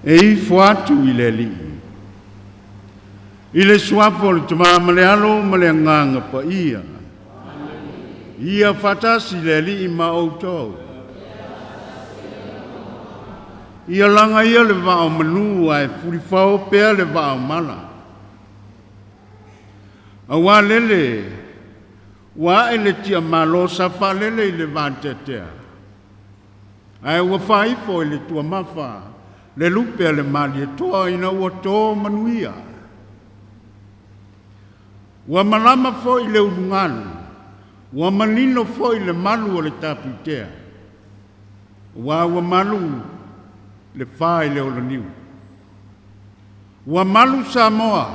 e i fuatu i le li. I le suapo le tuma malealo male nganga pa ia. Ia fatasi le li i ma outou. Ia langa ia le vao manua e furifao pea le vao mala. Awa lele, wa ele tia malo safa lele i le vantetea. Ai ua faifo i le tua mafa, le lupe le mali e toa ina ua toa manuia. Ua malama fo i le urunganu, ua manino fo i le malu o le taputea. Ua malu le fai le olaniu. Ua malu Samoa,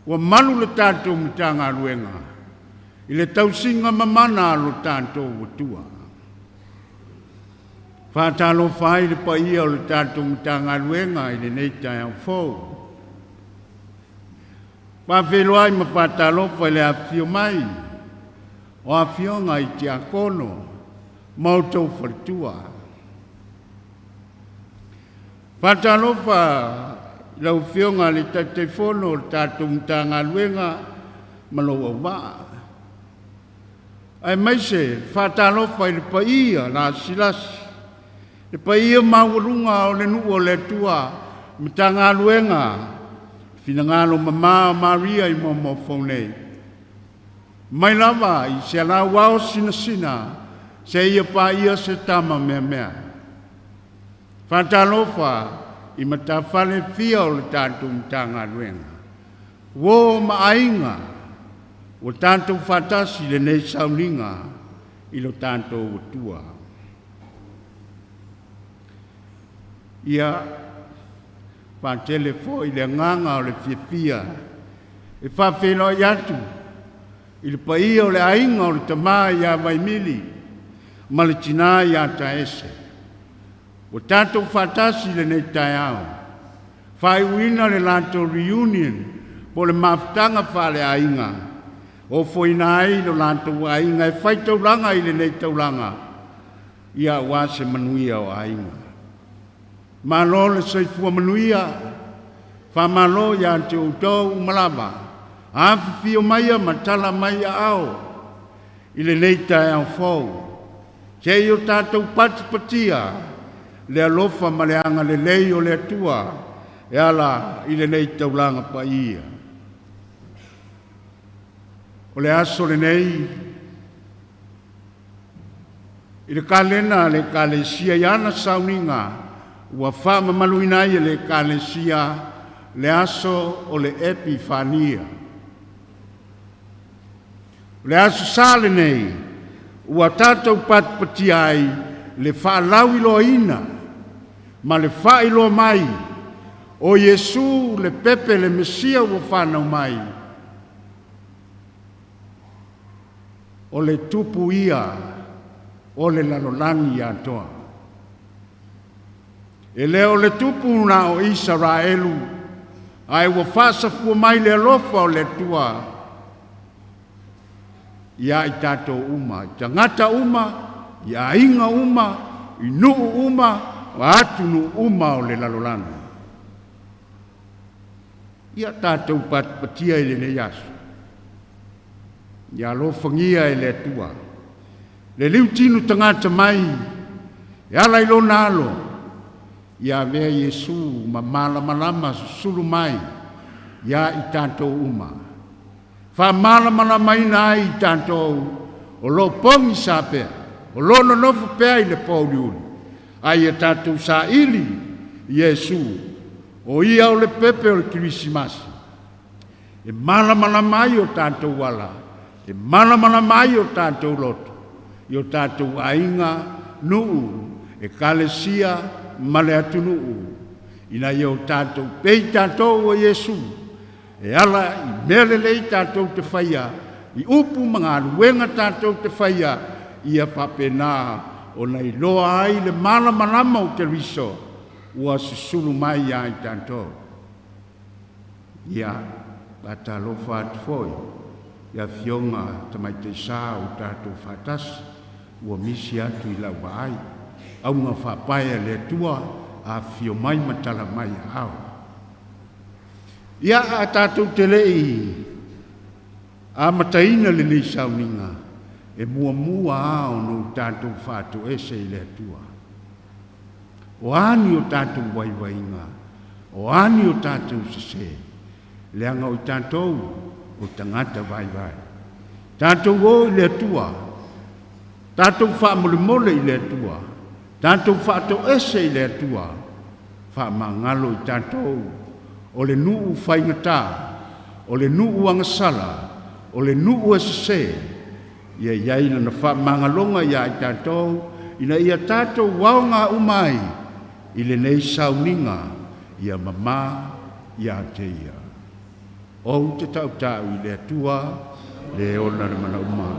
ua malu le tātou mitanga aluenga. I le tausinga mamana alo tātou watua. Whātalo whai le pa ia o le tātou mitanga aluenga i le Taitai au Fou. Whawheloa i ma whātalo whai le Afio mai. O Afioga i te akono, mautou wharitua. Whātalofa lau Afioga le Taitai fono o tātou mitanga aluenga maloa wā. Ai maise, whātalofa i le pa ia la silasi. Le pa ia mawurunga o le nuu o le tua mitanga aluenga. Finangalo mama Maria i Moamoa Fou nei. Mai lava i se ala wao sina se ia pa ia se tama mea. Whātalofa i matawhale fia o le tātou mitanga aluenga. Wo maainga o tātou whatasi le nei sauninga i lo tātou watua. Ia Patele fo i le nganga o le fiafia. E whawhelo i atu. I le paia o le ainga o le tamā i a Waimili. Ma le tina i a Taese. O tātou whatasi le nei tai au. Whai uina le lanto reunion. Po le mafutanga whale ainga. O foina ai lo lanto ainga. E whai taulanga i le nei taulanga. Ia wase manuia o ainga. Malo le soifua manuia, whamalo ia te utou malama, awhiwhio maia matala maia ao, i le Taitai au Fou. Kei o tātou patipatia, le alofa ma le anga le lei o le atua, e ala i le nei taulanga pa ia. O le aso le nei, i le kalena le Ekalesia iana sauninga, ua whama maluina i le Ekalesia le aso o le epifania. Le aso sale nei, ua tātou patpati ai le whaalau ilo ina, ma le whailo mai, o Yesu le pepe le Mesia ua whanau mai. O le tupu ia, o le lalolani atoa. E leo le tupu na o Israelu, ai ua whasafua mai le alofa o le tua. Ia i tātou uma, i tangata uma, i ainga uma, i nuu uma, wa atunu uma o le lalolana. Ia tātou patpatia i le ne yasu. Ia alofangia i le tua. Le liu tinu tangata mai, e ala ilo nalo, ia vea Yesu ma malama susulu mai, ia i tātou uma. Wha malama ina i tātou, o lo pongi sa pea, o lo nonofu pea i le pauliuri, ai e tātou sa ili, Yesu, o ia o le pepe o le Kirisimasi. E malama mai o tātou wala, e malama mai o tātou loto, i o tātou ainga nuu, Ekalesia ma le atunuu, ina i o tātou pei tātou o Yesu, e ala i mele lei tātou te whaia, i upu mga aluenga tātou te whaia, ia papena o nei loa ai le malama o te riso, ua susulu mai ai tātou. Ia, patalofa atu foi, ia Afioga tamai te sā o tātou whatas, ua misi atu i lau ai, aunga whapaia le tua, Afio mai matala mai au. Ia a tātou te lei a mataina le nei sauninga e mua ao no tātou whātou ese i le atua. O ani o tātou waiwainga, o ani o tātou sese, leanga o tātou o tangata vai. Tātou o i le atua, tātou whaamole i le atua, tātou whātou ese i le atua, whaamangalo i tātou, o le nuu whaingata, o le nuu angasala, o le nuu sese, ia iaina na whaamangalonga ia i tātou, ina ia tātou waonga umai, i le nei sauninga, ia mama, ia te ia. O te tau i le atua, le ona le mana umai.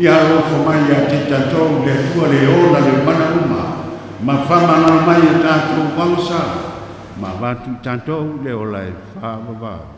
Ia rofa mai a te tātou le tua le ola le mana uma, ma whamana mai a tātou wangsa, ma watu tātou le ola e whawawa. Oh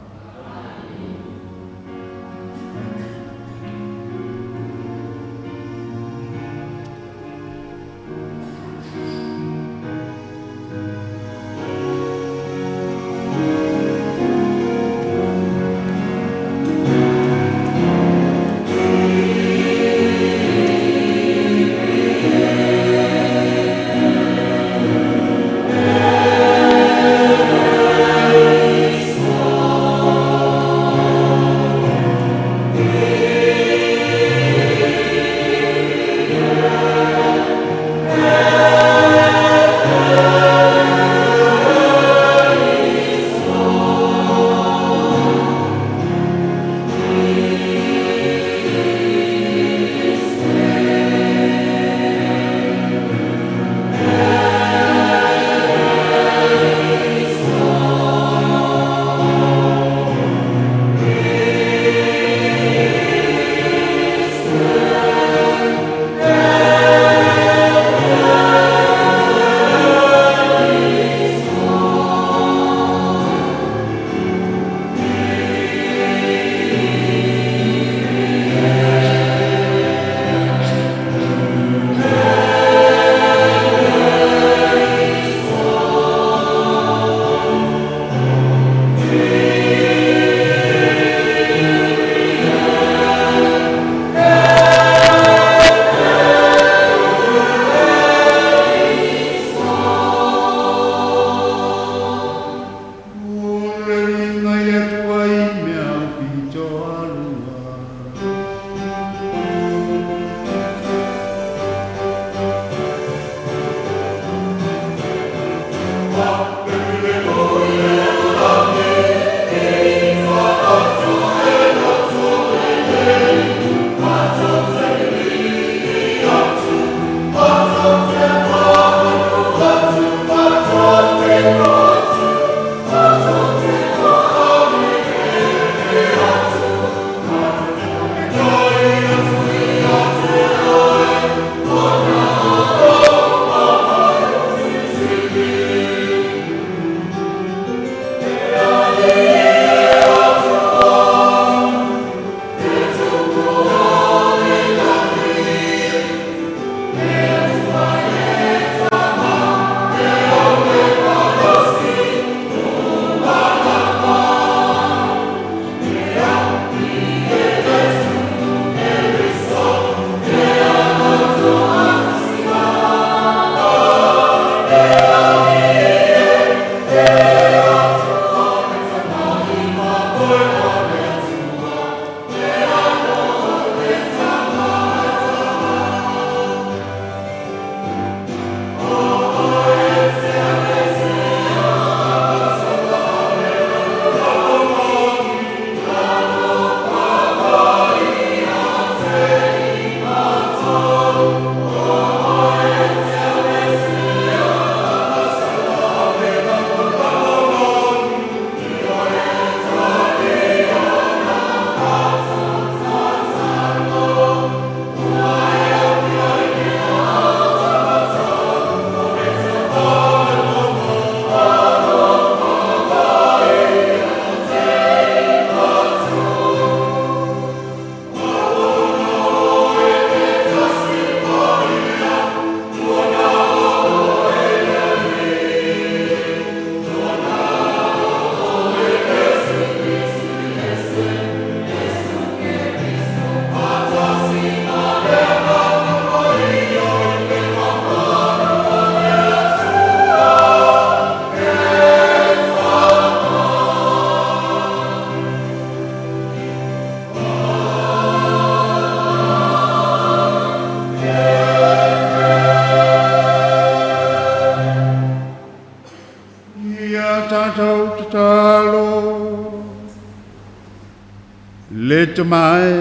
tamae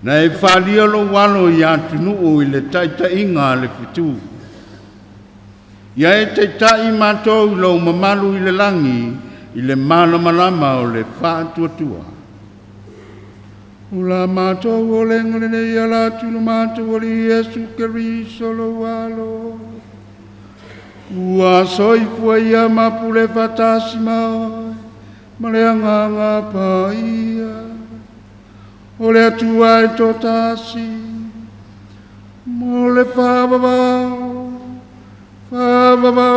na e whalia lo walo ia tunu o i le taitai ngā le fitu. Ia e taitai mātou i lo mamalu i le langi i le malamalama o le whātuatua. Ula mātou o le ngolene ia la tunu mātou o le Iesu Keriso lo walo. Ua soifua ia mapule fatasi maoi, ma le anganga paia. O le atua e totasi, mo le whababau lava.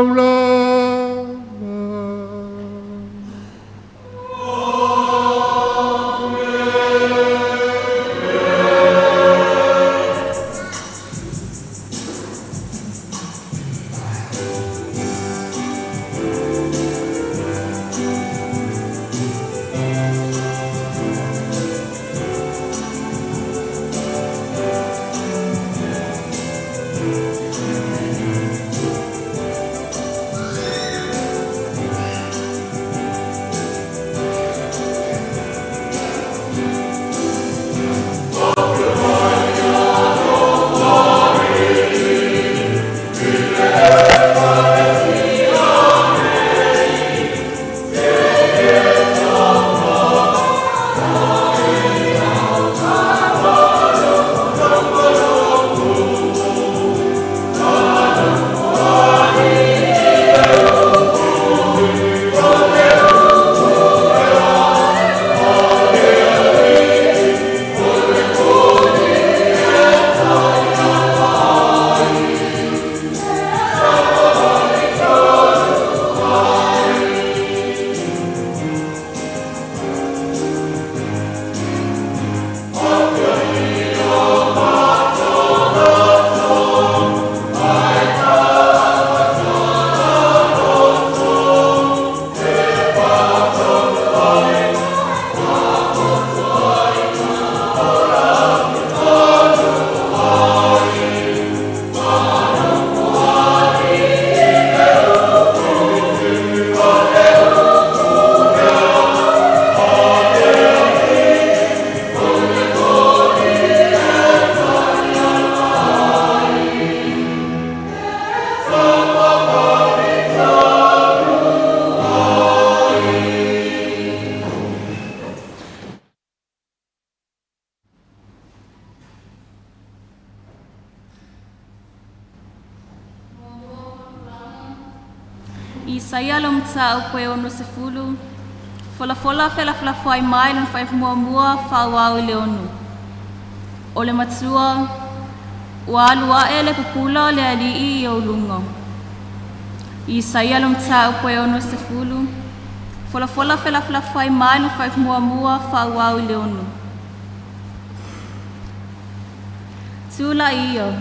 Isaia lo mta o koe ono se fulu. Fola fela fai mai non fai Moamoa Fou le onu. O le matua, ua alua e le pupula o le alii i o lunga. Isaia lo mta o koe ono se fulu. Fola fela fai mai non fai Moamoa Fou le onu. Tula iyo,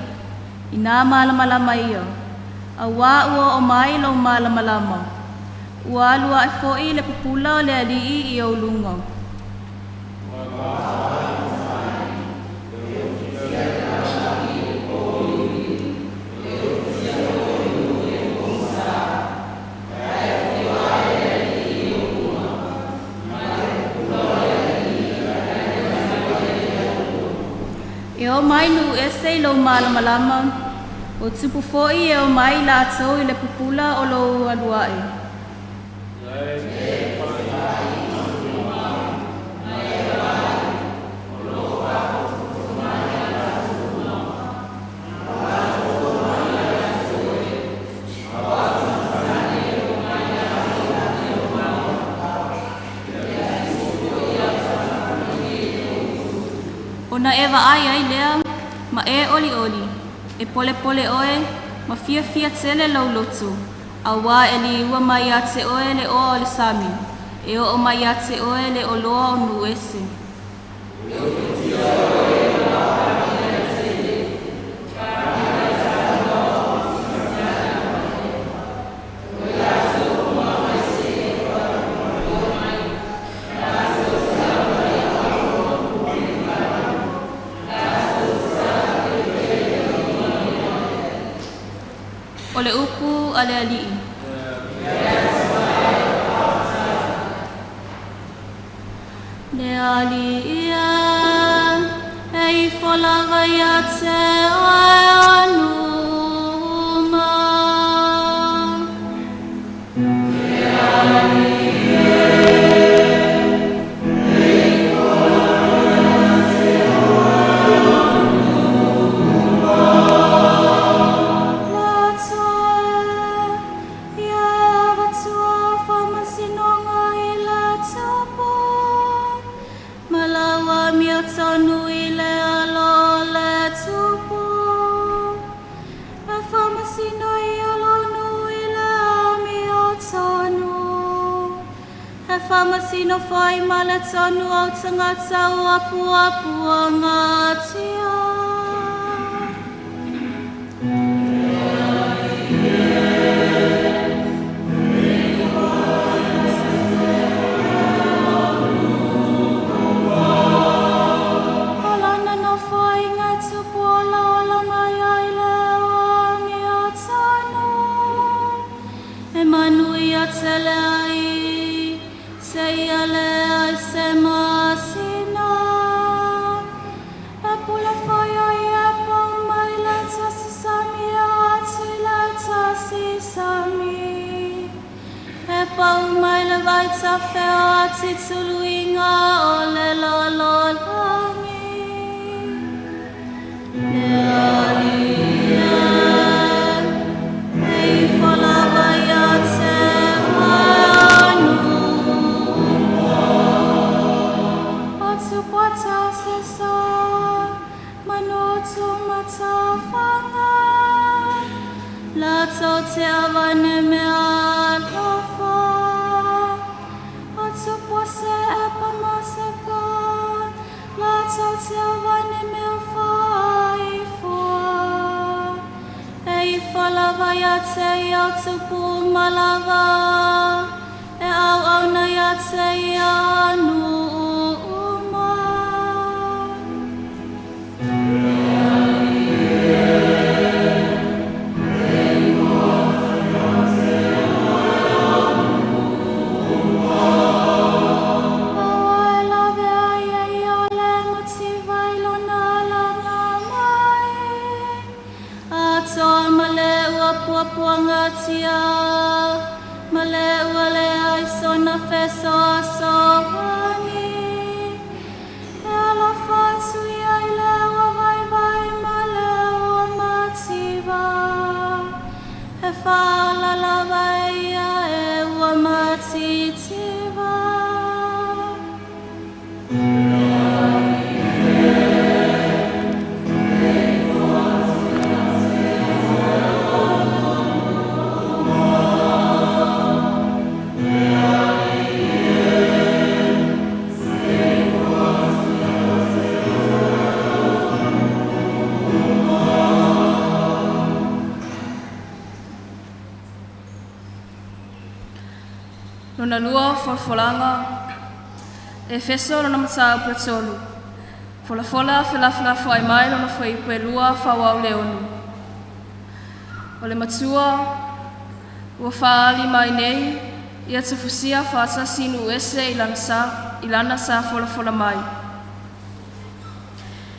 ina malama iyo. Awa ua o mai lo malama. Ua alua e foi le pupula o le alii i o lunga. E o mai nu e sei lo malama. O tupu foi e o mai la tau i le pupula o lo aluae. Ona eva ai lea, ma e oli. E pole oe, ma fia tele lau lotu. Awa e li ua mai ate oe le o le sami. E o mai ate oe le o loa o nuese. O le upu ale alii. Le alii whalava ia te ai anuma. Masino fai male tonu au tangata o apu-apua ngatia. Alana no fai ngai tupu ola ola mai ai leo ami o tanu. E manui a tele ai. Sei ale ai se masina. E pula foi ai e pau mai le tasi sami e atu le tasi sami. E pau mai le vai ta feo ati tuluinga o le lolo langi. Le alia e fola vai a te anu. Pata sesa manotu matafanga la tote avane me alafa atu pose epa maseka la tote avane me faifua e falava ya te ya tupu malava e au na ya te ya nu. Puangatia male wale ai sona feso soani ela fasu ai le vai vai male o mativa e fa la la vai e o matitiva. Lona lua folfolanga e feso lona matau pretolu. Folafola felafela fai mai lona fai pelua fawau leonu. O le matua ua faali mai nei ia tufusia faasasi nu ese ilana sa folafola mai.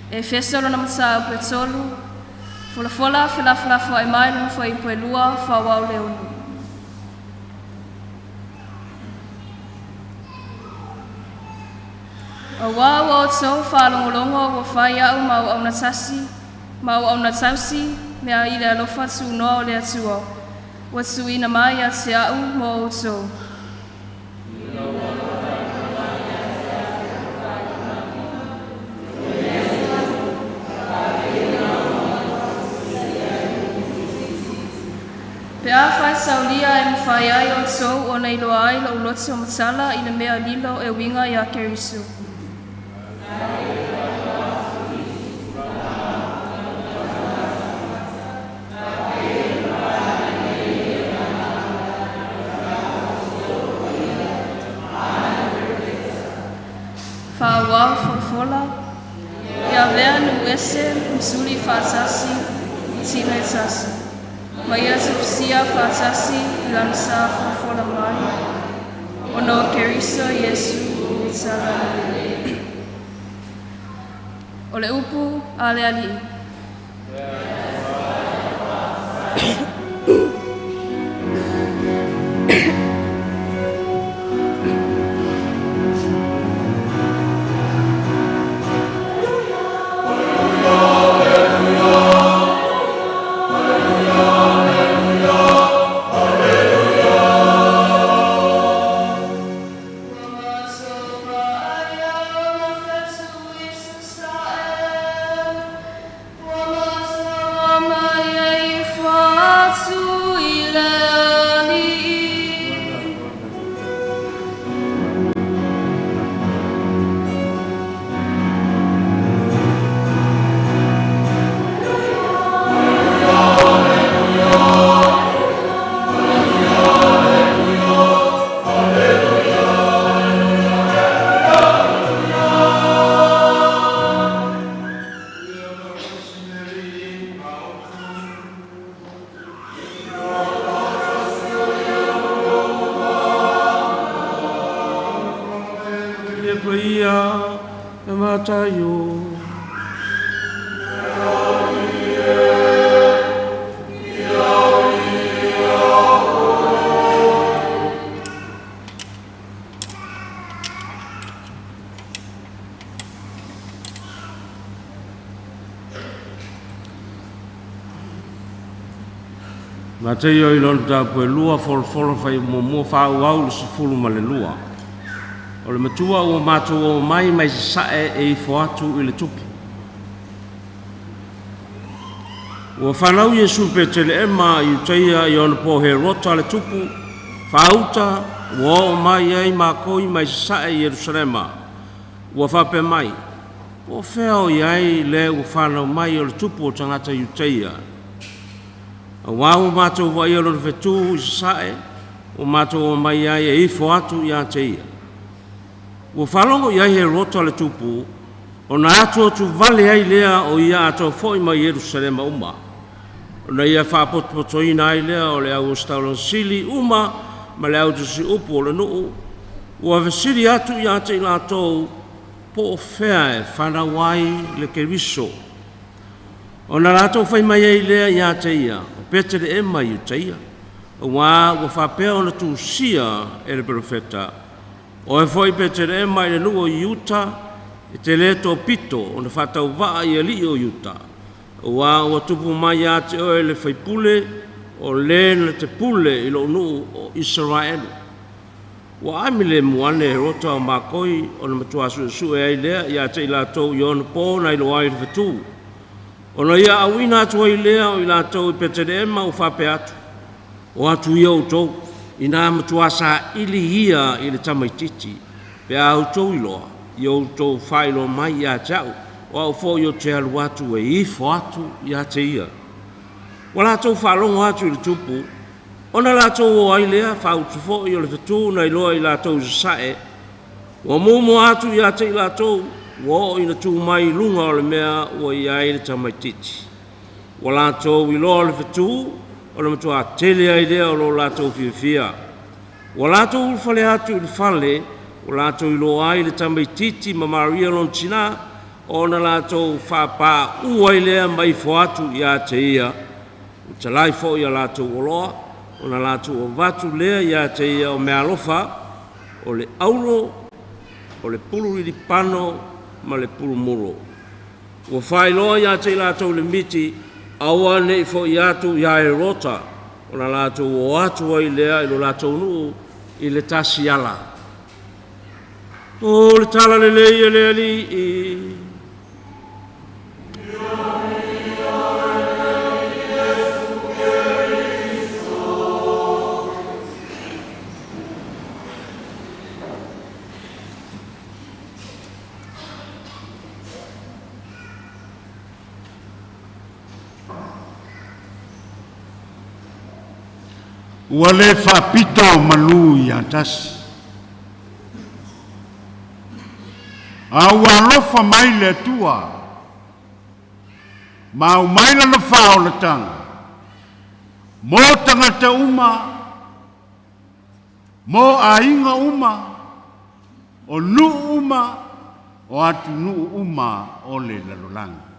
E feso lona matau pretolu. Folafola felafela fai mai lona fai pelua fawau leonu. O wau o tau whalongolongo o whai au mau au natasi, mau au natausi, mea i le alofa tu noa o le atua. Wa tu ina mai a te au mo o tau. Pe a whai saulia e mwhai ai o tau o nei loa ai la uloti o matala i le mea lilo e winga i a kerisu. Whawau folfola, ia vea nu ese msuli whaatasi i tina i tasi. Mai a tupisia whaatasi i lansa folfola mai. Ono kerisa Yesu i tala. O le upu a le ali. Mateo i lona tāpue lua folofolo fai Moamoa Fou au le sifulu ma le lua. O le matua ua mātou o mai sae e ifo atu i le tupu. Ua whanau Iesu Patele ema i utaia i ona po he rota le tupu, whauta ua o mai ai mākoi sae i Yerusalema. Ua whape mai. O wheo i ai le ua whanau mai o le tupu o tangata i utaia. Wau mātou wa ia lor fetu i sae, o mātou o mai ai e ifo atu i a teia. Ua whalongo i ai he rota le tupu, o na atu atu vale ai lea o ia ato foi mai Yerusalema uma. O na ia whapotoina ai lea o le au staulon sili uma, ma le au tusi upu o le nuu. Ua vesiri atu i a te latou, po o fea e whanawai le keriso. O na latou fai mai ai lea i a teia, Patele e mai utaia. Ua whapea o na tūsia e le profeta. O e foi Patele e mai le nuo i uta, e te leto pito o na whatau waa i ali o uta. Ua tupu mai a te oe le whaipule, o le na te pule i lo nuu o Israelu. Ua amile muane e rota o makoi o na matua su e ai lea i a te ilatou i ona pō na ilo ai le whatuu. Ona ia awina atu ai lea o i lātou i Patele ema o whape atu. O atu ia o tau, i nā matua sa ili ia i le tamaititi. Pe au tau i loa, i o tau whailo mai i a tau, o au fo i o te alu atu e ifo atu i a te ia. O lātou whalongo atu i le tupu, ona lātou o ai lea whautu fo i o le whatu na i loa i lātou sae. O mumu atu i a te i lātou, wo ina tu mai lunga o le mea o i ai le tamaititi. O lātou i loa le whatu, o le matua tele ai lea o lo lātou whiawhia. O lātou ulfale atu i le whale, o lātou i loa ai le tamaititi ma Maria Lontina, o na lātou whapā uai lea mai fo atu i a te ia. O talai fo i a lātou o loa, o na lātou o vatu lea i a te ia o mea lofa, o le aulo, o le pulu i di pano, ma le pulu muro. Ua whailoa i a te lātou le miti, aua nei fo i atu i a e rota, o na lātou o atu ai lea i lo lātou nuu i le tasi ala. O le tala le lei e le ali i... Ua le whapito malu i atasi. A ua lofa mai le tua. Ma u mai lana whao le tanga. Mo tangata uma. Mo a inga uma. O nu uma. o atu nuu uma o le lalolanga.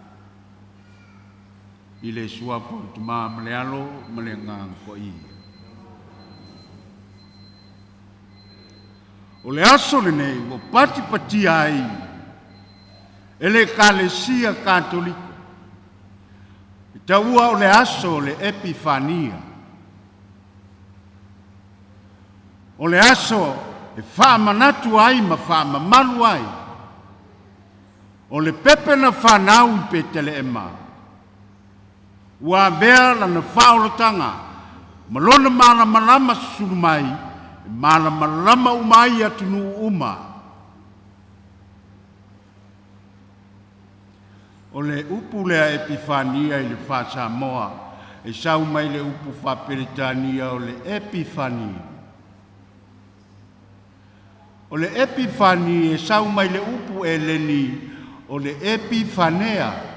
I le sua fo tuma male alo male ngang ko i. O le aso le nei o pati pati ai e le Ekalesia Katoliko. I taua o le aso le epifania. O le aso e whaamanatu ai ma whaamamalu ai. O le pepe na whanau i Patele e maa. Ua vea lana whaolotanga, malona mana malama susuru mai, mana malama umai atunu uma. O le upu lea epifania i le whasamoa, e sau mai le upu whaperitania o le epifania. O le epifania e sau mai le upu e leni o le epifanea.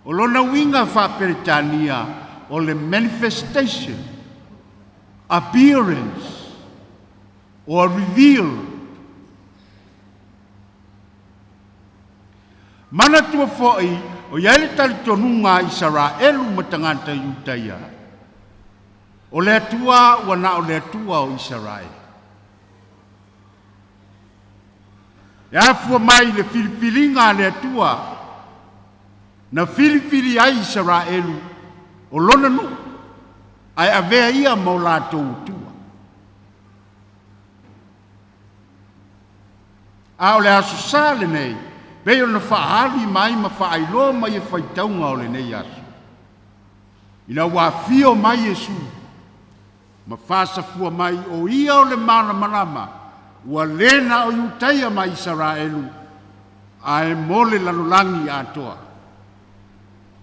O lona winga whaperitania o le manifestation, appearance, or reveal. Mana tua fo'i o iai tali tonunga Israelu matangata Iutaia. O le atua wana o le atua o Israel. E afua mai le filifilinga le atua na filifili ai Israelu o lona nu ai avea ia mo lātou tua. A o le aso sāle nei, peo na whaali mai ma whaailoa mai e whaitaunga o le nei aso. Ina wafio mai Yesu, ma whasafua mai o ia o le mana manama, ua lena o Iutaia mai Israelu, ai mole lalolangi atoa.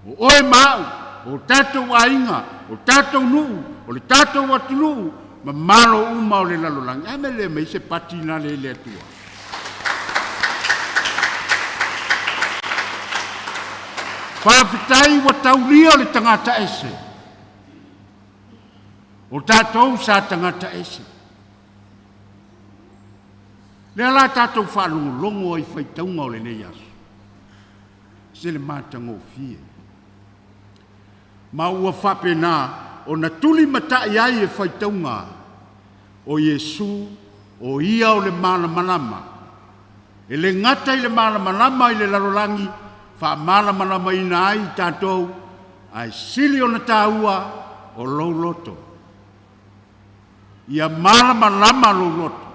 O oe mau, o tatou ainga, o tatou nuu, o le tatou atunuu, ma malo uma o le lalolangi. Ai me le me se patina le le atua. Whaafitai wa taulia o le tangata ese. O tatou sa tangata ese. Le ala tatou whanungu longo i whaitaunga o le nei aso. Se le mātango fie. Ma ua whapena o na tuli matai ai e whaitaunga o Yesu o ia o le mana manama. E le ngata i le mana manama i le larolangi wha mana manama ina ai tātou ai sili o na tāua o lou loto. Ia mana manama lou loto.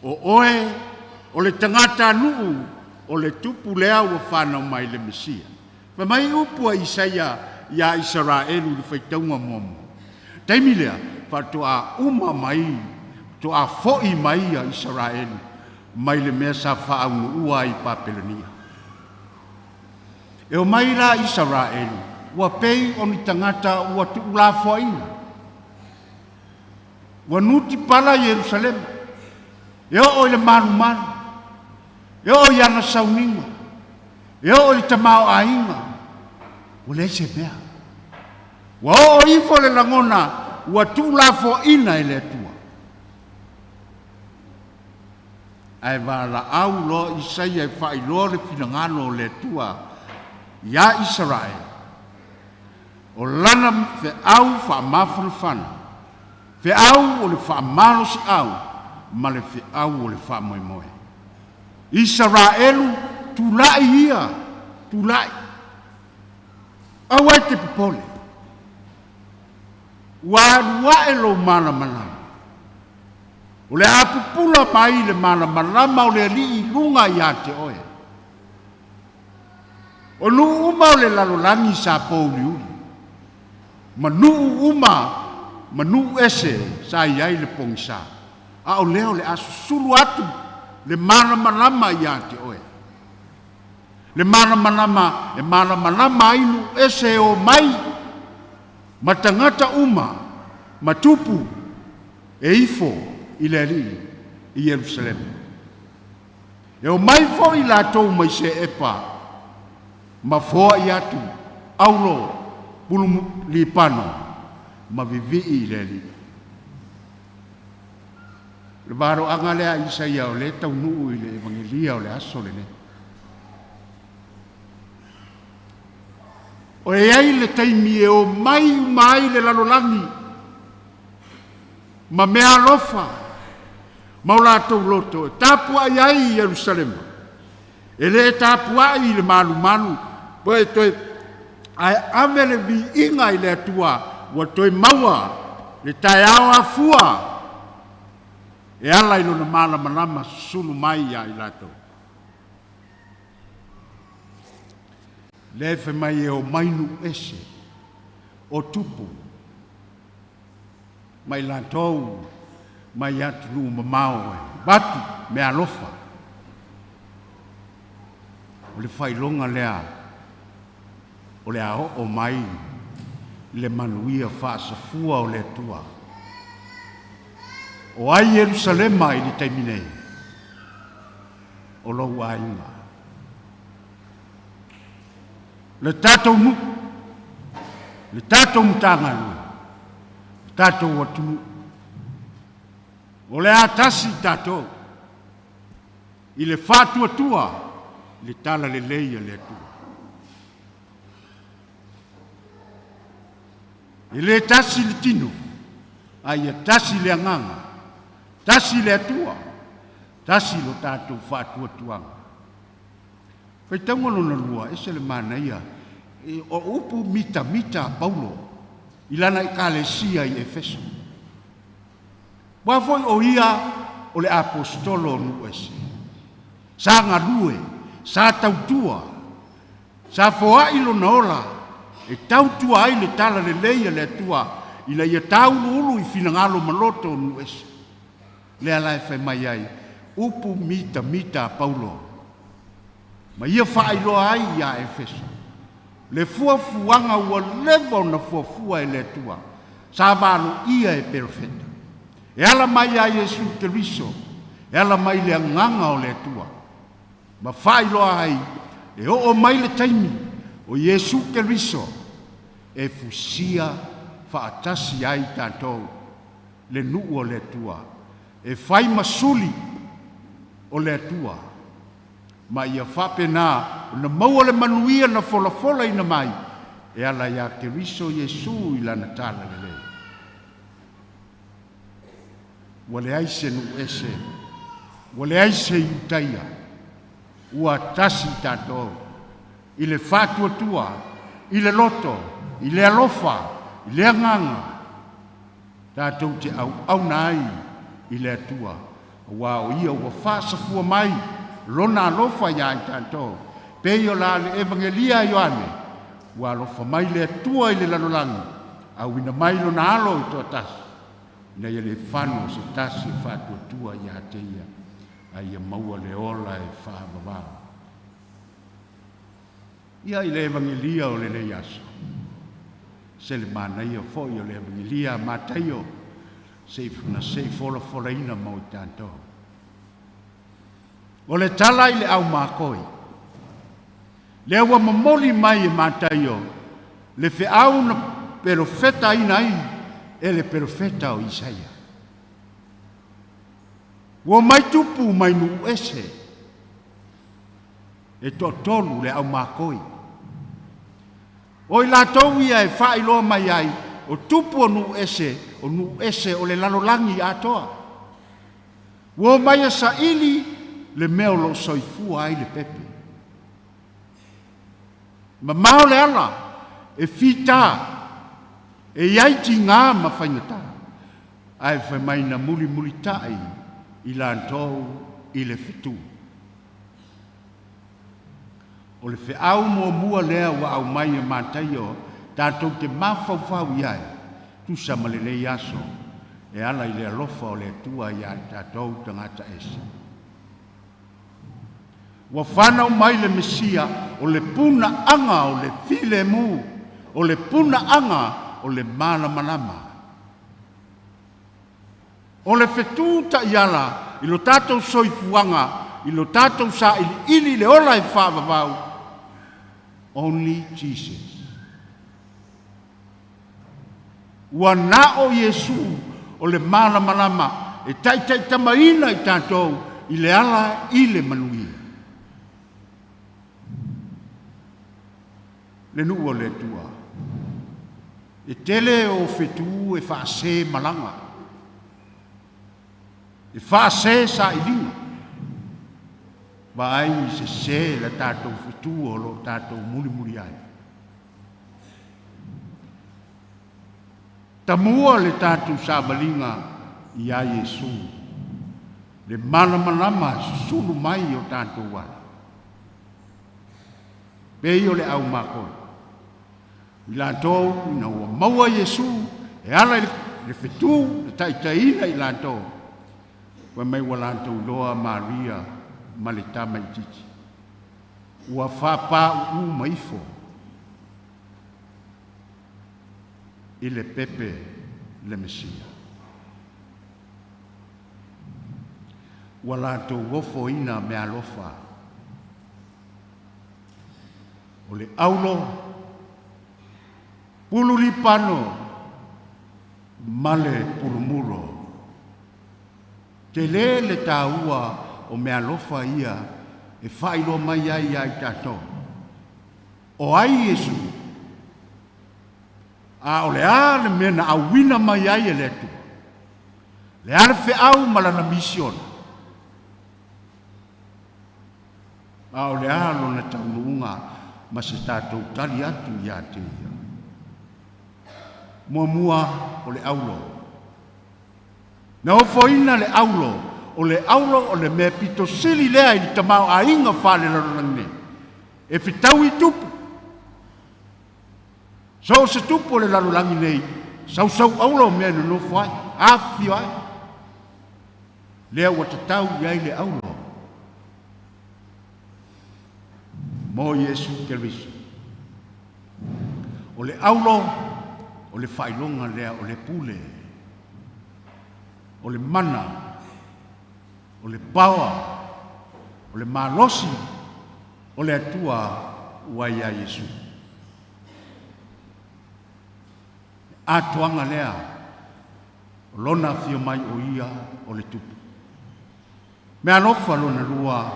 O oe o le tangata nuu o le tupu lea ua whanau mai le Mesia. Ma mai upua Isaia ia Israelu li whaitaunga moamoa. Taimi lea, whatoa uma mai, toa fo'i mai a Israelu, mai le mea sa whaangu ua i Papelania. E o mai la Israelu, ua pei o ni tangata ua tuula fo'ina. Ua nuti pala Jerusalem, e o le manu manu, e o iana sauninga, e o le tamao ainga, o le se mea. Wa o ifo le langona, ua tuula fo'ina e le atua. Ai wala au lo Isaia e whailo le finangano o le atua, ia Israel. O lana fe au whaamafana, fe au o le whaamano si au, ma le fe au o le whaamoemoe. Israelu tulai ia, tulai. Awai te pipole. Wa e lo mana manama. O le apupula mai le mana manama o le li lunga ia te oe. O nu uma o le lalolangi sa pouli uli. Ma nu uma, ma nu ese sa iai le pongsa. A o leo le asu sulu atu le mana manama ia te oe. Le mana manama, e mana manama inu ese o mai, matangata uma, matupu, e ifo i le ri i Jerusalem. E o mai fo i latou mai se epa, ma foa i atu, aulo, bulu li pano, ma vivi i le ri. Le varo anga lea Isaia o le tau nuu i le evangelia o le aso le ne. O e ai le taimi e o mai le lalolangi. Ma mea alofa. Ma o lātou loto. E tāpua i ai Jerusalema. E le tāpua i le malu. Po e toi ai ave le vi inga i le atua. Wa toi maua. Le tai awa fua. E ala ilo na malama sulu mai ya i lātou. Lefe mai e o mainu ese, o tupu, mai lātou, mai atu nu mamao e, batu me alofa. O le whailonga lea, o le ao o mai, le manuia whaasafua o le tua. O ai Jerusalema i li taiminei, o lou ainga. Le tātou mu, le tātou mutanga lua, le tātou watunu. O le atasi tātou, i le whātua tua, le tala le leia le atua. I le tasi le tino, ai a tasi le anganga, tasi le atua, tasi lo tātou whātua tuanga. Pai tangono na lua, ese le mana ia, o upu mita Paulo, ilana Ekalesia i Efeso. Wafoi o ia o le apostolo nu ese. Sa ngalue, sa tautua, sa foa ilo na ola, e tautua ai le tala le leia le atua, ila ia taulu i finangalo maloto nu ese. Le ala e fai mai ai, upu mita Paulo. Ma ia whaailoa ai ia Efeso. Le fuafuanga ua levo na fuafua e le tua. Sa valo ia e perfeta. E ala mai a Yesu Keriso. E ala mai le anganga o le tua. Ma whaailoa ai. E o mai le taimi. O Yesu Keriso. E fusia whaatasi ai tātou. Le nuu o le tua. E whai masuli o le tua. Ma ia whapena, na maua le manuia na fola ina mai, e ala ia Keriso Yesu i lana tala le lei. Wale aise nu ese, wale aise i utaia, ua tasi tātou, i le whātua tua, i le loto, i le alofa, i le anganga, tātou te au nai i le atua, wa o ia ua whāsafua mai, lona alofa ia i tātou. Peio la le evangelia Ioane. Wa alofa mai le atua i le lalolangi. Au ina mai lona alo i toa tasi. Ina ia le whano se tasi whātua tua ia te ia. A ia maua le ola e whaavavao. Ia i le evangelia o le le aso. Se le mana ia foi o le evangelia Mataio. Se fola ina mau i tātou. O le tala i le au mākoi. Le awa mamoli mai e Mataio. Le fe au na perofeta ina ai. E le perofeta o Isaia. Ua mai tupu mai nu ese. E tolu le au mākoi. O i lātou ia e whailoa mai ai. O tupu o nu ese o le lalolangi atoa. Ua mai a sa ili le meo lo soifua ai le pepe. Ma mao le ala, e fita, e iaiti ngā ma whaingata. Ai whai mai na muli tai, i lantou, i le fitu. O le whiau mua lea wa au mai e Mataio, tātou te mawhauwhau iai, tu samalele aso, e ala i le alofa o le tua iai tātou tangata ese. Wa whanau mai le Mesia o le puna anga o le file mu, o le puna anga o le malama. O le fetuta iala, i lo tātou soifuanga, i lo tātou sa ili le ola e whaavavau. Only Jesus. Ua na o Yesu o le malama e taitai tamaina i tātou i le ala i le manuia. Le nuu o le tua. E tele o fetu e whaase malanga. E whaase sa i linga. Ba ai se la tātou fetu o lo tātou muri ai. Tamua le tātou sa malinga i a Yesu. Le malama sulu mai o tātou wala. Pei o le au makoi. I lātou ina ua maua Yesu e ala le fetu le taitaina i lātou. Wa mai wa lātou loa Maria ma le tama i titi. Ua whapa u maifo. I le pepe le Mesia. Ua lātou wofo ina me alofa. O le aulo pululi pano male pulumuro. Te le tāua o me alofa ia e whailo mai ai tātou. O ai Yesu. A o le ale mena a wina mai ai e letu. Le ale fe au malana mission. A o le alo na taununga ma se tātou tali atu ia te ia. Moamua o le aulo. Na o foina le aulo, o le mea pito sili lea i tamau a inga whale laronangne. E fitau i tupu. So se tupu le larolangi nei, sau aulo mea no no fai, afio ai. Lea wa tatau iai le aulo. Mo Yesu Keriso. O le aulo, o le whailonga lea, o le pule, o le mana, o le pawa, o le malosi, o le atua wai a Yesu. Atuanga lea, o lona fio mai o ia o le tupu. Me alofa lona rua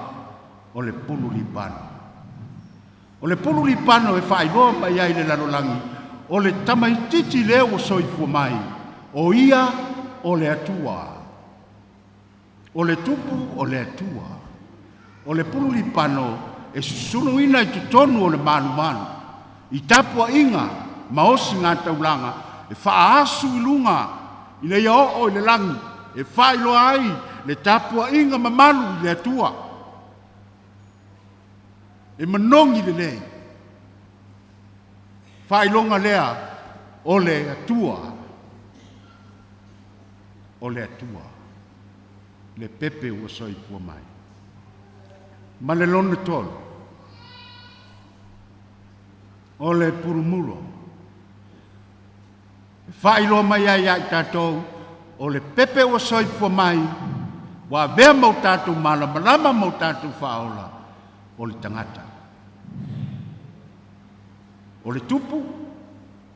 o le pulu lipano. O le pulu lipano e whailoa mai ai le larolangi, o le tamaititi leo o soifua mai, o ia o le atua. O le tupu o le atua. O le pulu lipano e susunu ina i tutonu o le manu. I tapua inga, maosi ngā taulanga, e whaasu i lunga, i le o i le langi, e whailoa ai, le tapua inga mamanu i le atua. E manongi le nei. Whailonga lea o le atua. O le atua. Le pepe ua soifua mai. Ma le lona tolu. O le purumuro. Whailo mai ai ai tātou. O le pepe ua soifua mai. Wa vea mau tātou malama mau tātou whaola. O le tangata. O le tupu,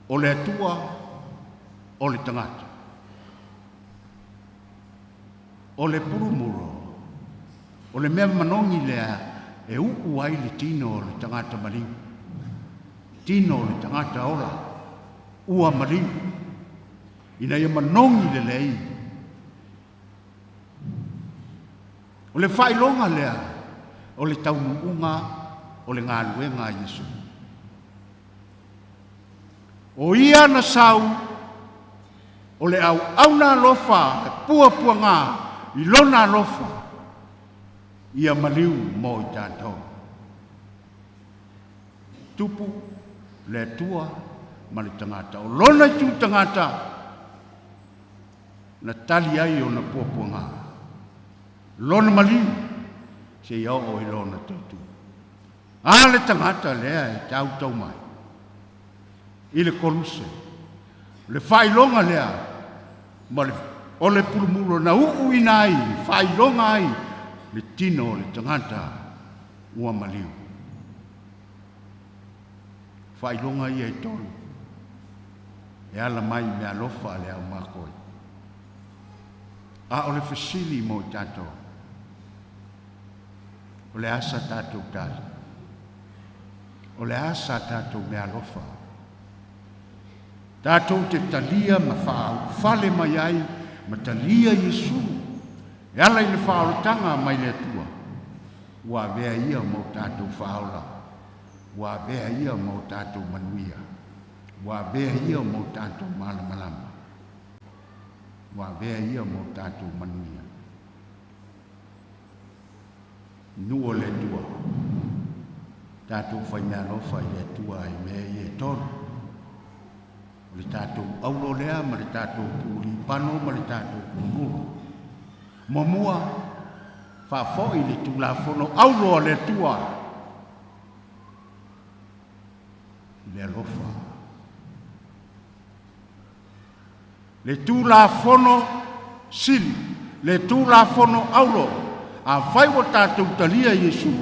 o le atua, o le tangata. O le purumuro, o le mea manongi lea e uku ai le tino o le tangata maringu. Tino o le tangata ola, ua maringu. Ina ia manongi le lei. O le whailonga lea, o le taunuunga, o le ngā luenga a Yesu. O ia na sau, o le au na lofa, e pua ngā, i lona lofa, ia maliu mo i tātou. Tupu, le tua, ma le tangata. O lona i tū tangata, na tali ai o na pua ngā. Lona maliu, se iau o i lona tautu. A le tangata lea e tau mai. I le koluse, le whailonga lea, ma le, o le pulumuro na ina ai, whailonga ai, le tino, le tangata, ua maliu. Whailonga ia i tolu, e ala mai me alofa le au makoi. A o le fasili mo tātou. O le asa tātou tali. O le asa tātou mea lofa. Tātou te talia ma whaau fale mai ai, ma talia Yesu. E ala i le whaolotanga mai le tua. Ua vea ia mo tātou whaola. Ua vea ia mo tātou manuia. Ua vea ia mo tātou malamalama. Ua vea ia mo tātou manuia. Nua le tua. Tātou whainga lofa i le tua i mea i e tonu. Le tātou aulo lea ma le tātou pūri pano ma le tātou pūmuru. Moamoa whawhoi le tūlafono aulo le tua. Le lofa. Le tūlafono sili. Le tūlafono aulo. A whai wa tātou talia Yesu.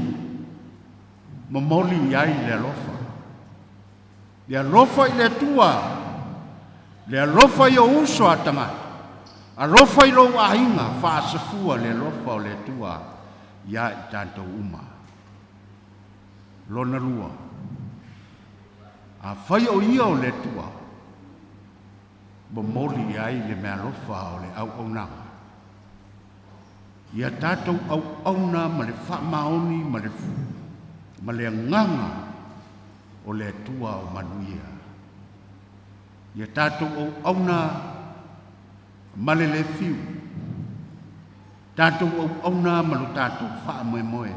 Mamoli ai le lofa. Le lofa i le tua. Le lofa i o uso atanga. A lofa i lo ainga whaasafua le lofa o le tua. Ia i tātou uma. Lona rua. A whai o ia o le tua. Mamoli ai le mea lofa o le au au nanga. Ia tātou au au na ma le whamaoni ma le nganga o le tua o manuia. Ia tātou au au na ma le fiu. Tātou au au na ma lo tātou wha moe moe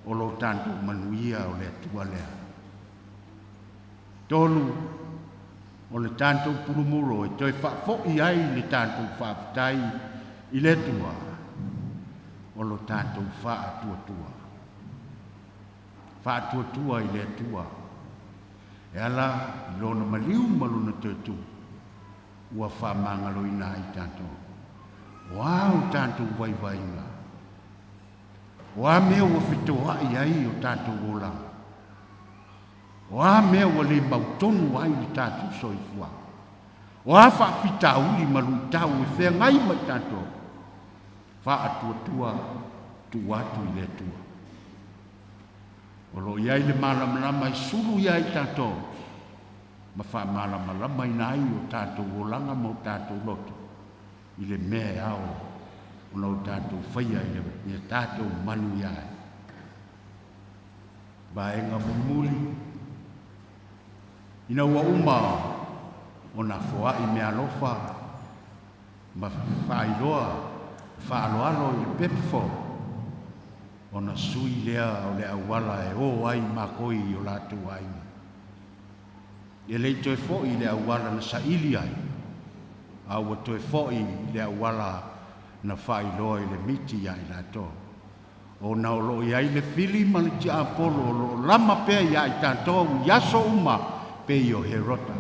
o lo tātou manuia o le tua lea. Tolu o le tātou purumuro e toi wha fo'i ai le tātou whaafitai i le tua. O lo tātou wha atua-tua. Wha atua-tua i le tua. E ala, i lona maliu maluna tētu. Ua wha mangalo ina i tātou. Wau tātou vai nga. Wa mea ua whitoa i ai o tātou olang. Wa mea ua le mautonu ai i tātou soifua. Wa wha whitau i malu tau e whea ngai mai tātou. Wha atua-tua tu watu i le tua. O lo iai le malamalama i suru iai tātou. Ma wha malamalama i nai o tātou o langa mo tātou loto. I le mea au o no tātou whaia i le tātou manu iai. Ba e ngā mumuli. Ina ua uma o na whoa i mea lofa. Ma whailoa. Whaaloalo i pepfo. O na sui lea o le awala e o ai makoi o latu ai. E lei toi fo i le awala na saili ai. A ua toi fo i le awala na whailoa i le miti ai lato. O na o lo i ai le fili ma le tia apolo o lo lama pea i ai tātou yaso uma pe i o herota.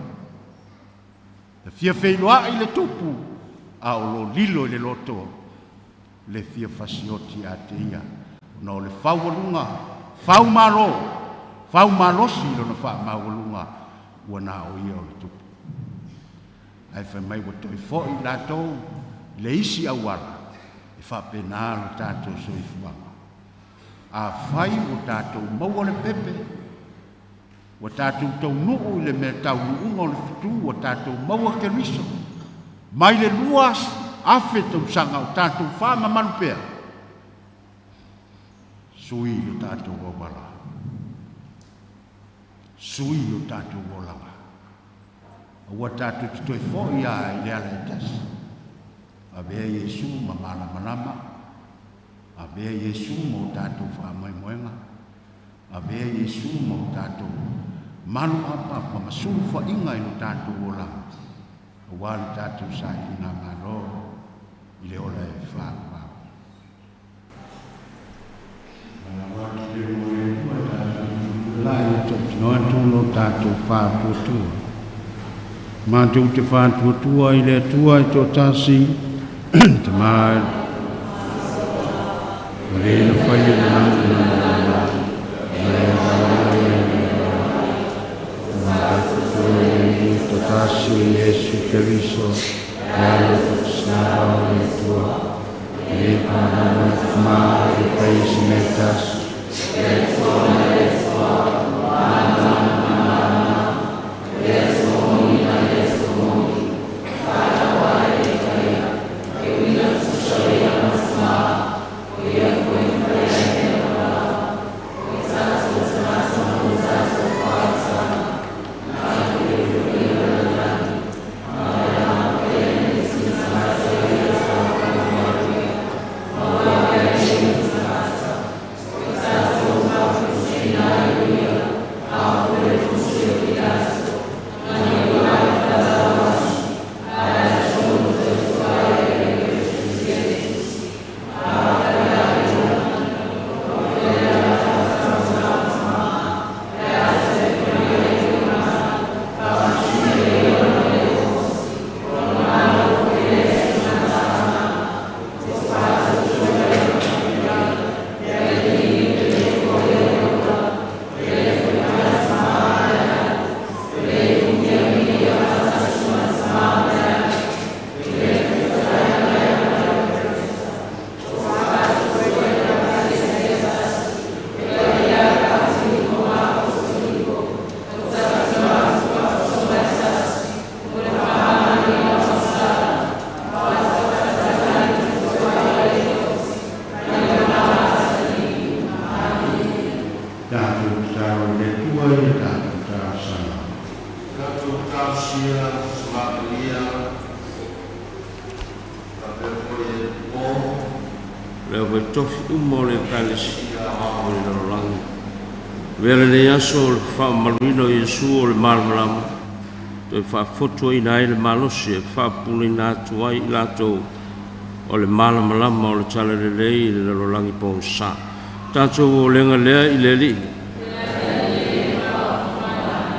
E fia whailoa i le tupu a o lo lilo i le loto. Le fia fasioti a te ia. No le whaualunga, whaumalosi lo na whaumawalunga, ua nā o ia o le tupu. Ai whai mai wa toi fōi lātou, le isi awara, e whapena lo tātou soifuanga. A whai o tātou maua le pepe, wa tātou tau nuu le mea tau nuunga o le fitu, wa tātou maua ke riso. Mai le luas, afe tau sanga o tātou whama manupea. Sui o tātou wawala. Sui o tātou wawala. Ua tātou tutoi fōi a i le ala e tasi. A vea Yesu ma manama. A vea Yesu mo tātou whamai moenga. A vea Yesu mo tātou manu apa pa masuru whainga i no tātou wawala. Ua le tātou sa i ngā ngaro. I le ola e whaama. Lai to noa tulo tātou whātua. Mātou te whātua i le tua i tō tāsi. Te māi. Rena whaia le nāngana. Tō tāsi Jesu Keriso. Rāle tō sāpau. tofi umo le Ekalesia o le rolangi. Vele le aso le whaamaluino Iesu o le malamalama. Toi whaafotua i nai le malosi e whaapuli nā tuai i lātou o le malamalama o le tala le lei i le rolangi pōng sa. Tātou o lenga lea i le li.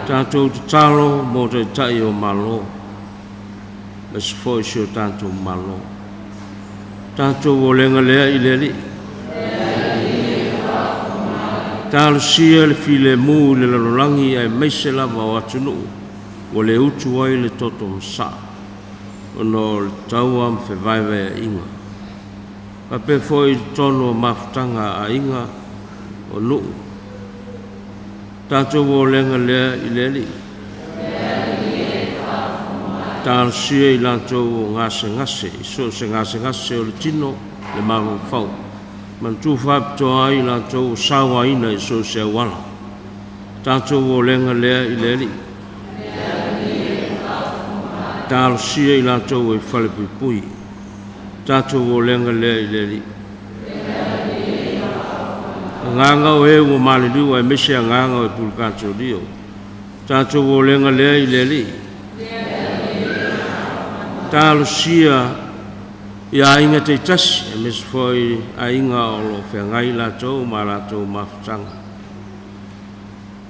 Tātou te talo mō te tai o malo. Le sifoi si o tātou malo. Tātou o lenga lea i le li. Tālu sia le file mū le larolangi ai meise lava o atunu. O le utu ai le toto msa. Ono le taua mfe vaive a inga. Pape foi tono mafutanga a inga o nuu. Tātou o lenga lea i le li. Tālu sia i lantou o ngase ngase. So se ngase ngase o le tino le Moamoa Fou. Man tu whapitoa ai lantou o sawa ina i so se wala. Tātou o lenga lea i le li. Tālu sia i lantou i whale pui pui. Tātou o lenga lea i le li. Nganga o e o maliliu e mese a nganga o e pulkato dio. Tātou o lenga lea i le li. Tālu sia i a inga te tasi e mese foi a inga o lo whengai latou ma latou mafutanga.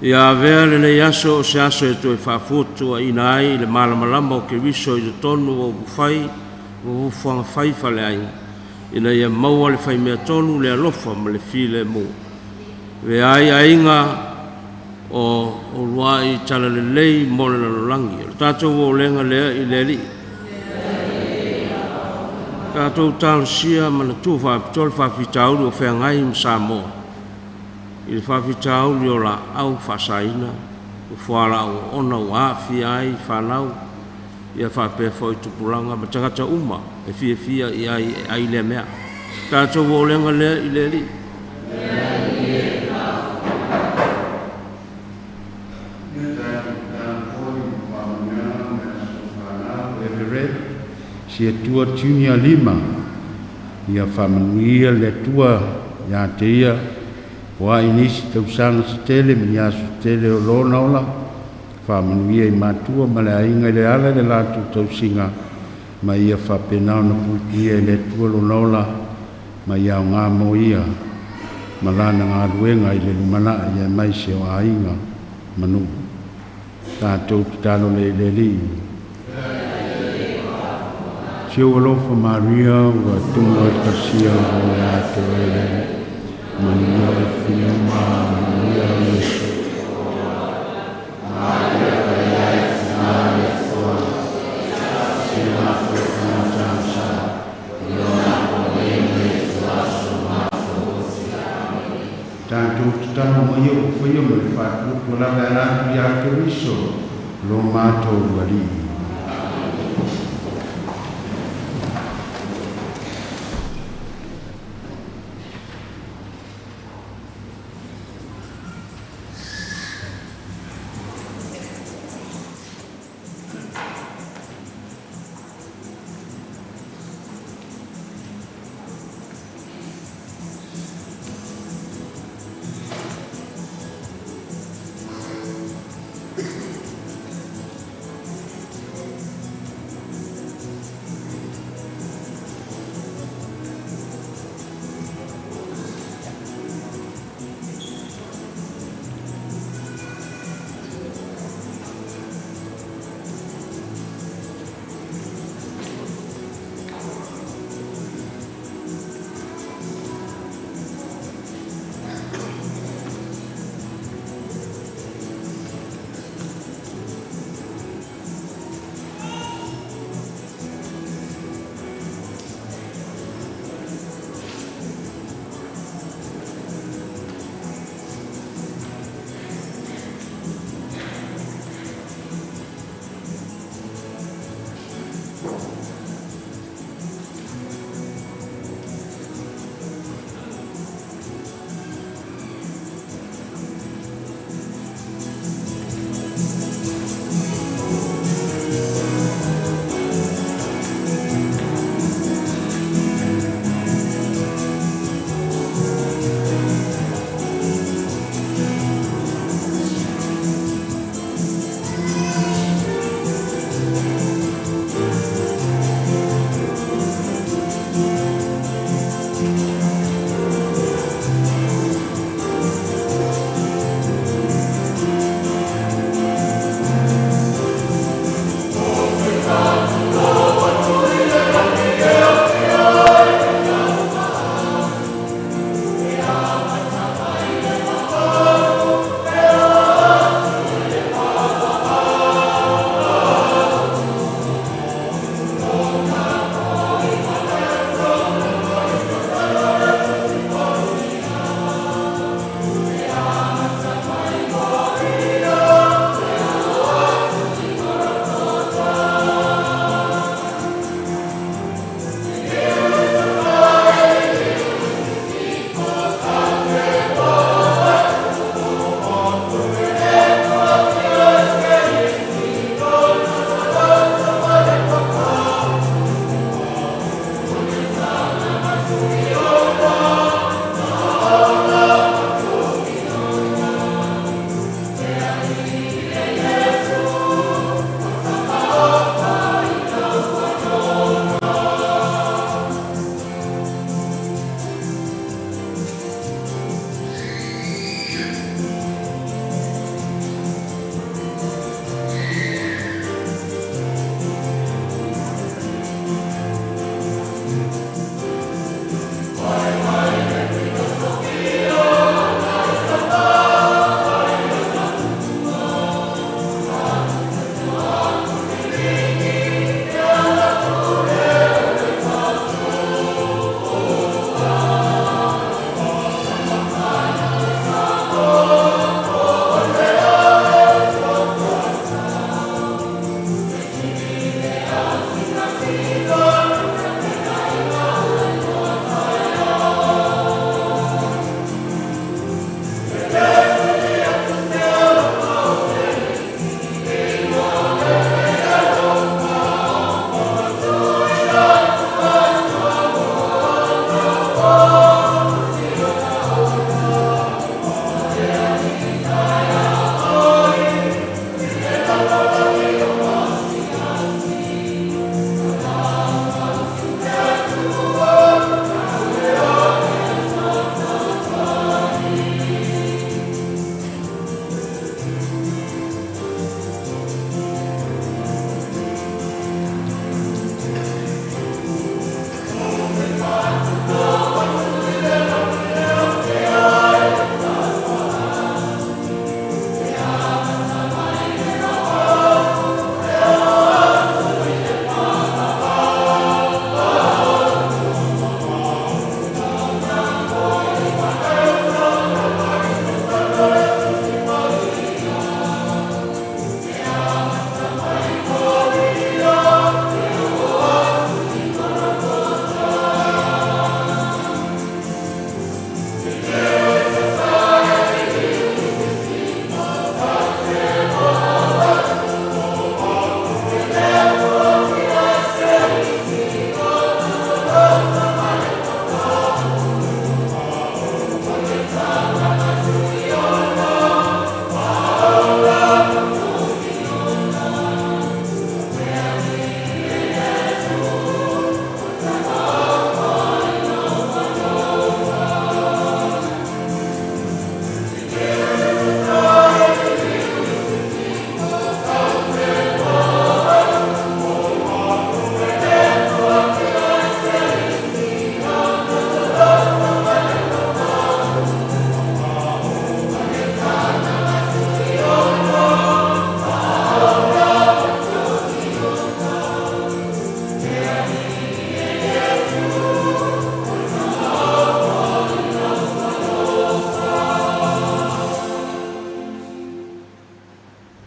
I a vea le nei aso o se aso e toi whaafotua i nai le malamalama o ke wiso i le tonu o bufai o ufuanga whaifa le ai. I nei a maua le whai mea tonu le alofa ma le file mo. Ve ai a inga o lua i tala le lei mo le lalolangi. Tātou o lenga lea i le li. Tātou tālu sia mana tū whapitol whawhitauri o whengai msa moa. I le whawhitauri o la au whasaina, o whara o ona o awhi ai whanau, i a whapea whoi tupulanga, ma tangata uma, e fia i ai le mea. Tātou o lenga lea i le li. Sia tua tunia lima ia whamanuia le tua ia te ia wa inisi tausanga stele minia stele o lona ola whamanuia i matua ma le ainga le ala le latu tausinga ma ia whapenao na putia le tua lona ola ma ia o ngā moia ma lana ngā ruenga i le lumana ia maise o ainga manu tātou talo le li. Sia walofa Maria wa tunga tasia o la te ele mania o fia Maria Yesu Maria kaya sinari fua sila fukna tansa yona kwenye tuasu mafusia mātou tutamu mai o whaia mai whātua tōla mea nātu i a Keriso lo mātou wari.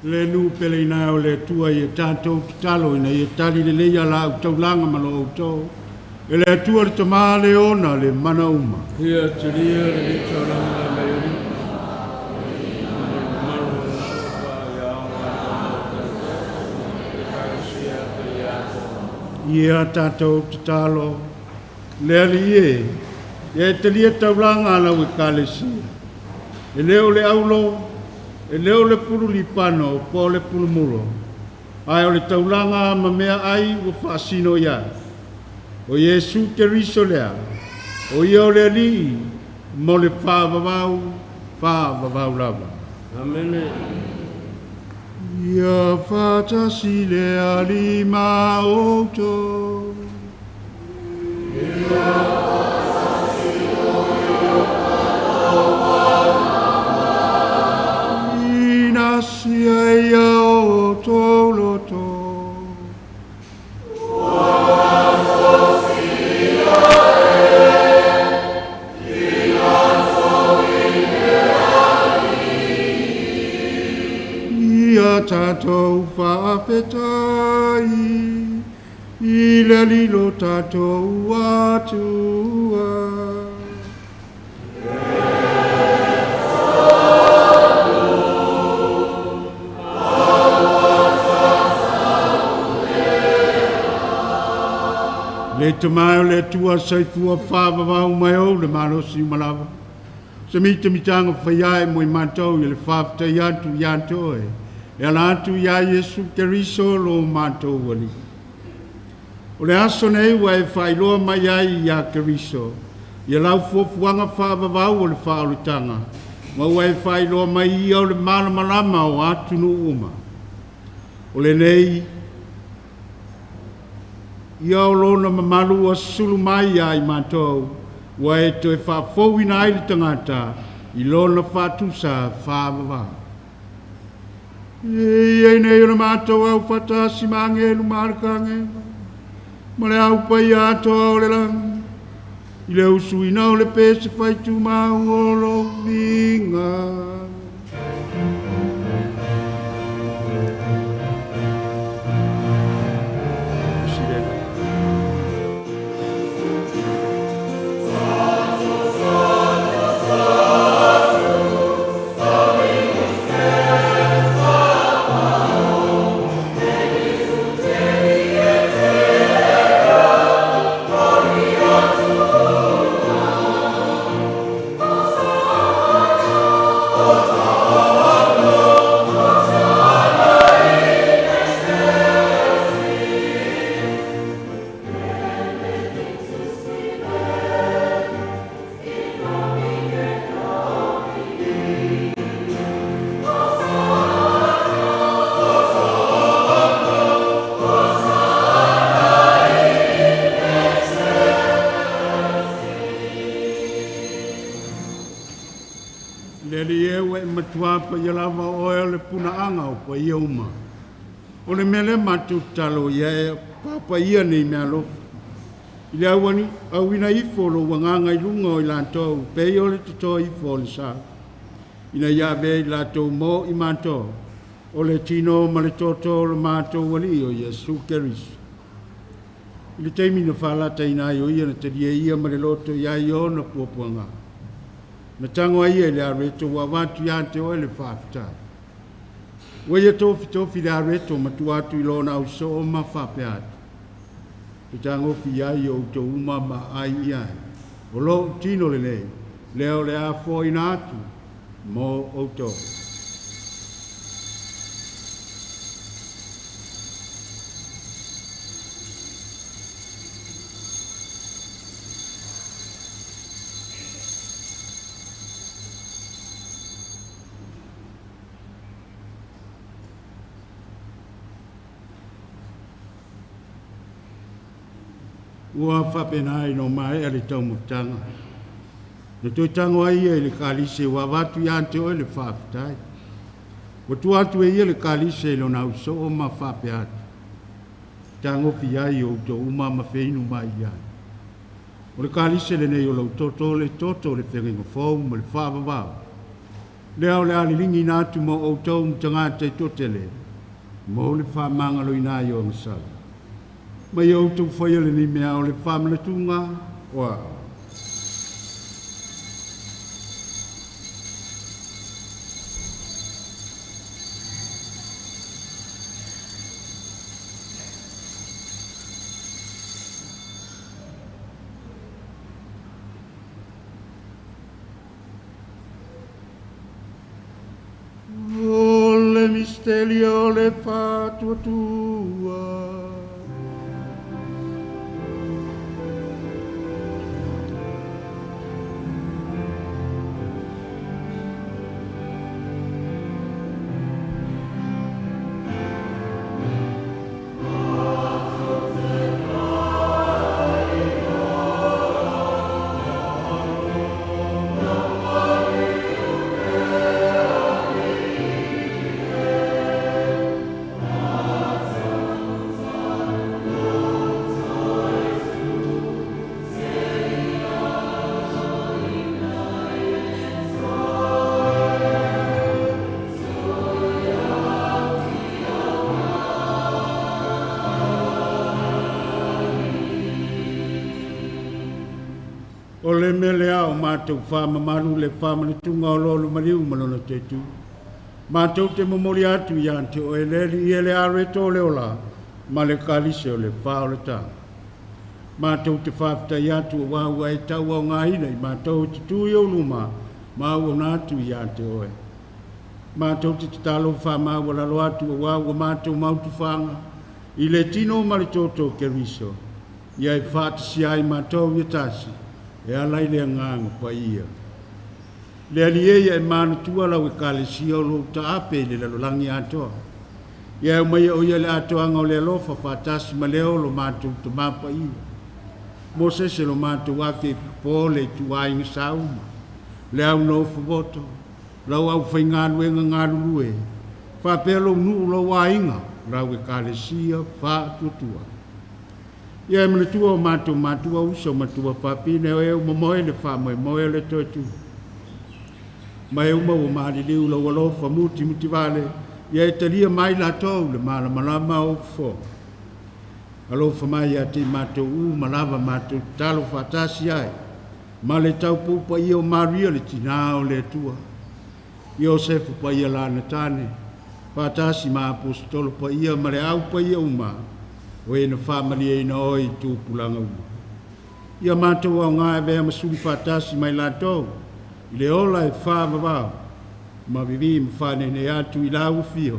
Le nu pele ina o le tua i tātou talo ina i tali le leia la au taulanga malo au tau. E le tua le tamā le ona le mana uma. Ia te ria le taulanga me ori. Ia tātou talo. Le ali e te lia taulanga ala u Ekalesia. E leo le aulo. E leo le pulu lipano, po le pulu mulo. Ai o le taulanga ma mea ai o whaasino ia. O Yesu Keriso lea. O ia o le ali, mo le whaavavau lava. Amene. Ia whatasi le ali ma oto. Ia Sia ia o toloto. Ia tātou whaafetai, i le lilo tātou atua. Le tamai le tua saifua whaavavau mai o le malosi malawa. Se mita mitanga whaiae mo i mātou i le whaaftai atu i antoe. E ala atu i a Yesu Keriso lo mātou wali. O le aso nei wa e whailoa mai ai i a Keriso. I lau fuafuanga whaavavau o le whaalutanga. Ma wa e whailoa mai i au le malamalama o atu no uma. O le nei ia o lona mamalu a sulu mai ai mātou, wa e toi whafou ina ai le tangata, i lona whatusa whaavava. Ei nei o na mātou au whatasi mangelu mārakange, ma le au pai ato o le lang, i le usu ina o le pese whaitu mau o lo vinga. Tuapa ia lava oe le puna anga o pa ia uma. O le mele matu talo ia e papa ia nei mea lofa. I le awina ifo lo wanganga i lunga o i lantou, pe o le tuto ifo le sa. Ina ia be i latou mo i manto, o le tino ma le toto le mato wali o Yesu Keriso. I le teimi na whalata ina i o ia na te ria ia ma le loto ia i o na puapuanga. Na tango ai le areto wa watu ya te o le whaafitai. Wa ia tofi le areto matu atu i lona au so o ma whape atu. Te tango fi ai o to uma ma ai ai. O lo tino le nei, leo le a fo ina atu, mo o to. Ua whapenai no mai e le tau mutanga. No toi tango ai e le kalise wa watu i ante o le whaafitai. Wa tu atu e le kalise lo na uso o ma whape atu. Tango fi ai o to uma ma feinu mai ai. O le kalise le nei o lau toto le whengenga fau ma le whaavavau. leo le alilingi natu mo o tau mtanga te totele, mo le wha mangalo ina i o masala. Mai o tau whaiole ni mea o le wha manatunga, wow. Misterio le fatua tua. O le mele au mātou whāma maru le whāma le tunga o lolo mariu malona te tu. Mātou te momori atu i ante o e leri i ele are tō le ola, ma le kalise o le whā o le tā. Mātou te whāpita i atu o wāhua e tau au ngā hina i mātou te tui o luma, ma au nātu i ante oe. Mātou te talo whāma o lalo atu o wāhua mātou mautu whanga, i le tino ma le tōtō ke riso, i ai whātisi ai mātou i tasi. E alai le nganga pa ia. Le aliei e mana tua lau Ekalesia o lo ta ape le lalolangi atoa. Ia mai o ia le atoa ngau le alofa whatasi ma leo lo mātou te mapa ia. Mo se lo mātou ake po le tua inga sauma. Le au no fuvoto. Lau au whainganu e nganganu lue. Whapelo nuu lo wainga. Lau Ekalesia whatutua. Ia mele tua o matua uso matua whapine o eo mamoe le whamoe moe le totu. Mai uma o maari liu la walofa muti vale, ia e talia mai la tau le mala malama o fo. Alofa mai a te mato u malava mato talo whatasi ai, ma le tau pupa ia o maria le tina o le tua. Ia o sefu pa ia lana tane, whatasi ma apostolo pa ia ma le au pa ia uma. O e na whamari e na oi tūpulanga ua. Ia mātou au ngā e vea masuri whatasi mai lātou, i le ola e whāwawau, ma vivi ma whanene atu i lau fio,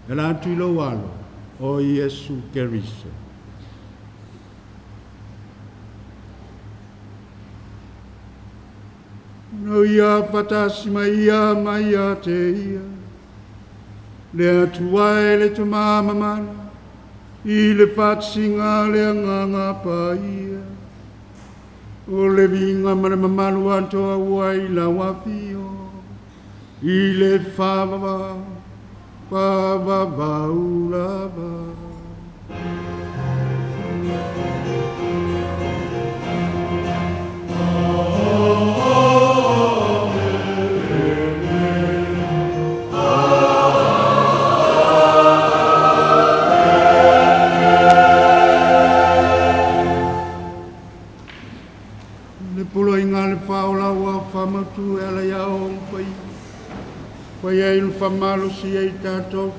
e lātu i lo walo, o Iesu Keriso. No ia whatasi mai ia te ia, le atu ai le te māmamana, I le whatsinga le anganga pa ia. O le vinga mara mamalu antoa wai la wapio. I le whawawau, whawawau lava. Whamatu e ala iau pai. Pai e inu whamalu si e tātou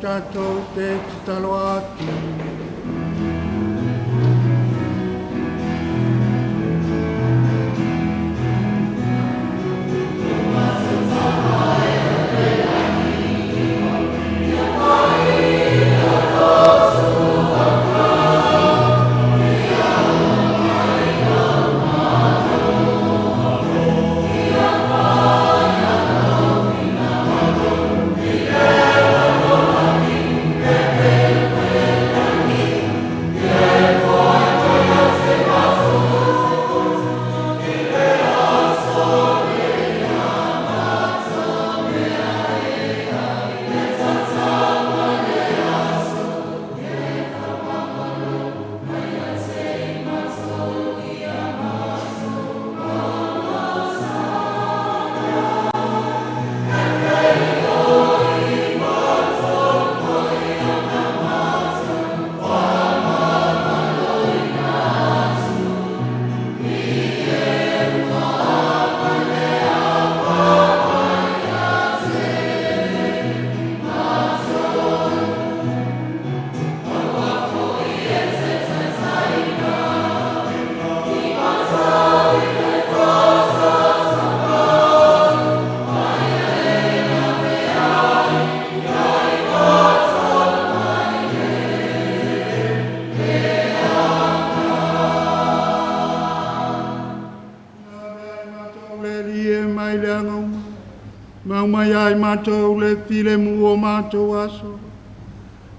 te talo atu. tai mātou le file mua mātou aso.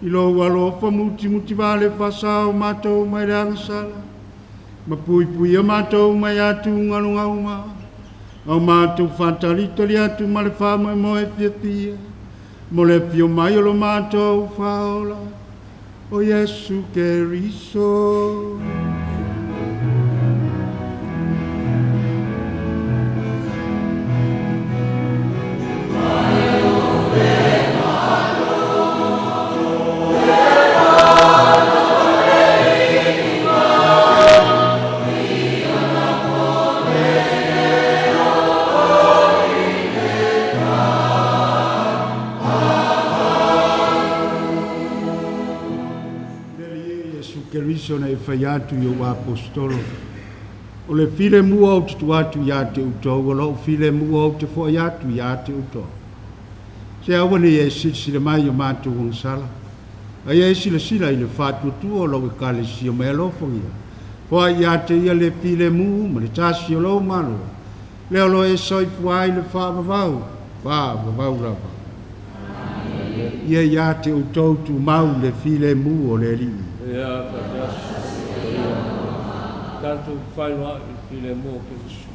I lo alofa muti vale whasao mātou mai reanga sala. Ma pui pui a mātou mai atu ngalunga uma. Au mātou whantaritari atu ma le whama mo e fia fia. Mo le fio mai o lo mātou whaola. O Yesu Keriso. Keriso na e whai atu i o apostolo. O le file mua o te tuatu i a te utou, o lo file mua o te whai atu i a te utou. Se awane e sile mai o mātou wang sala. A e sila i le whātuatua o lo Ekalesia mai alofongia. Whai i a te ia le file mua, ma le tasi o lo malo. Leo lo e soifua i le whaavavau rapa. Ia i a te utou tu mau le file mua o le li. Ia tanto whainua i file mō Keriso.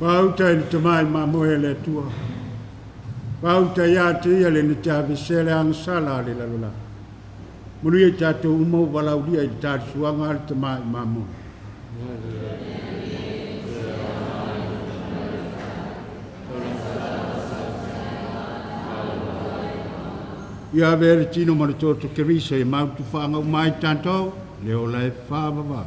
Pauta i te mai ma moe le tua. Pauta ia te ia le ni te avisele angsala le la lola. Munu i tato umau walaudia i tatu suanga al te mai ma moe. Ia vere tino mara toto Keriso i mautu whaanga umai tantou, leo lai whaavava.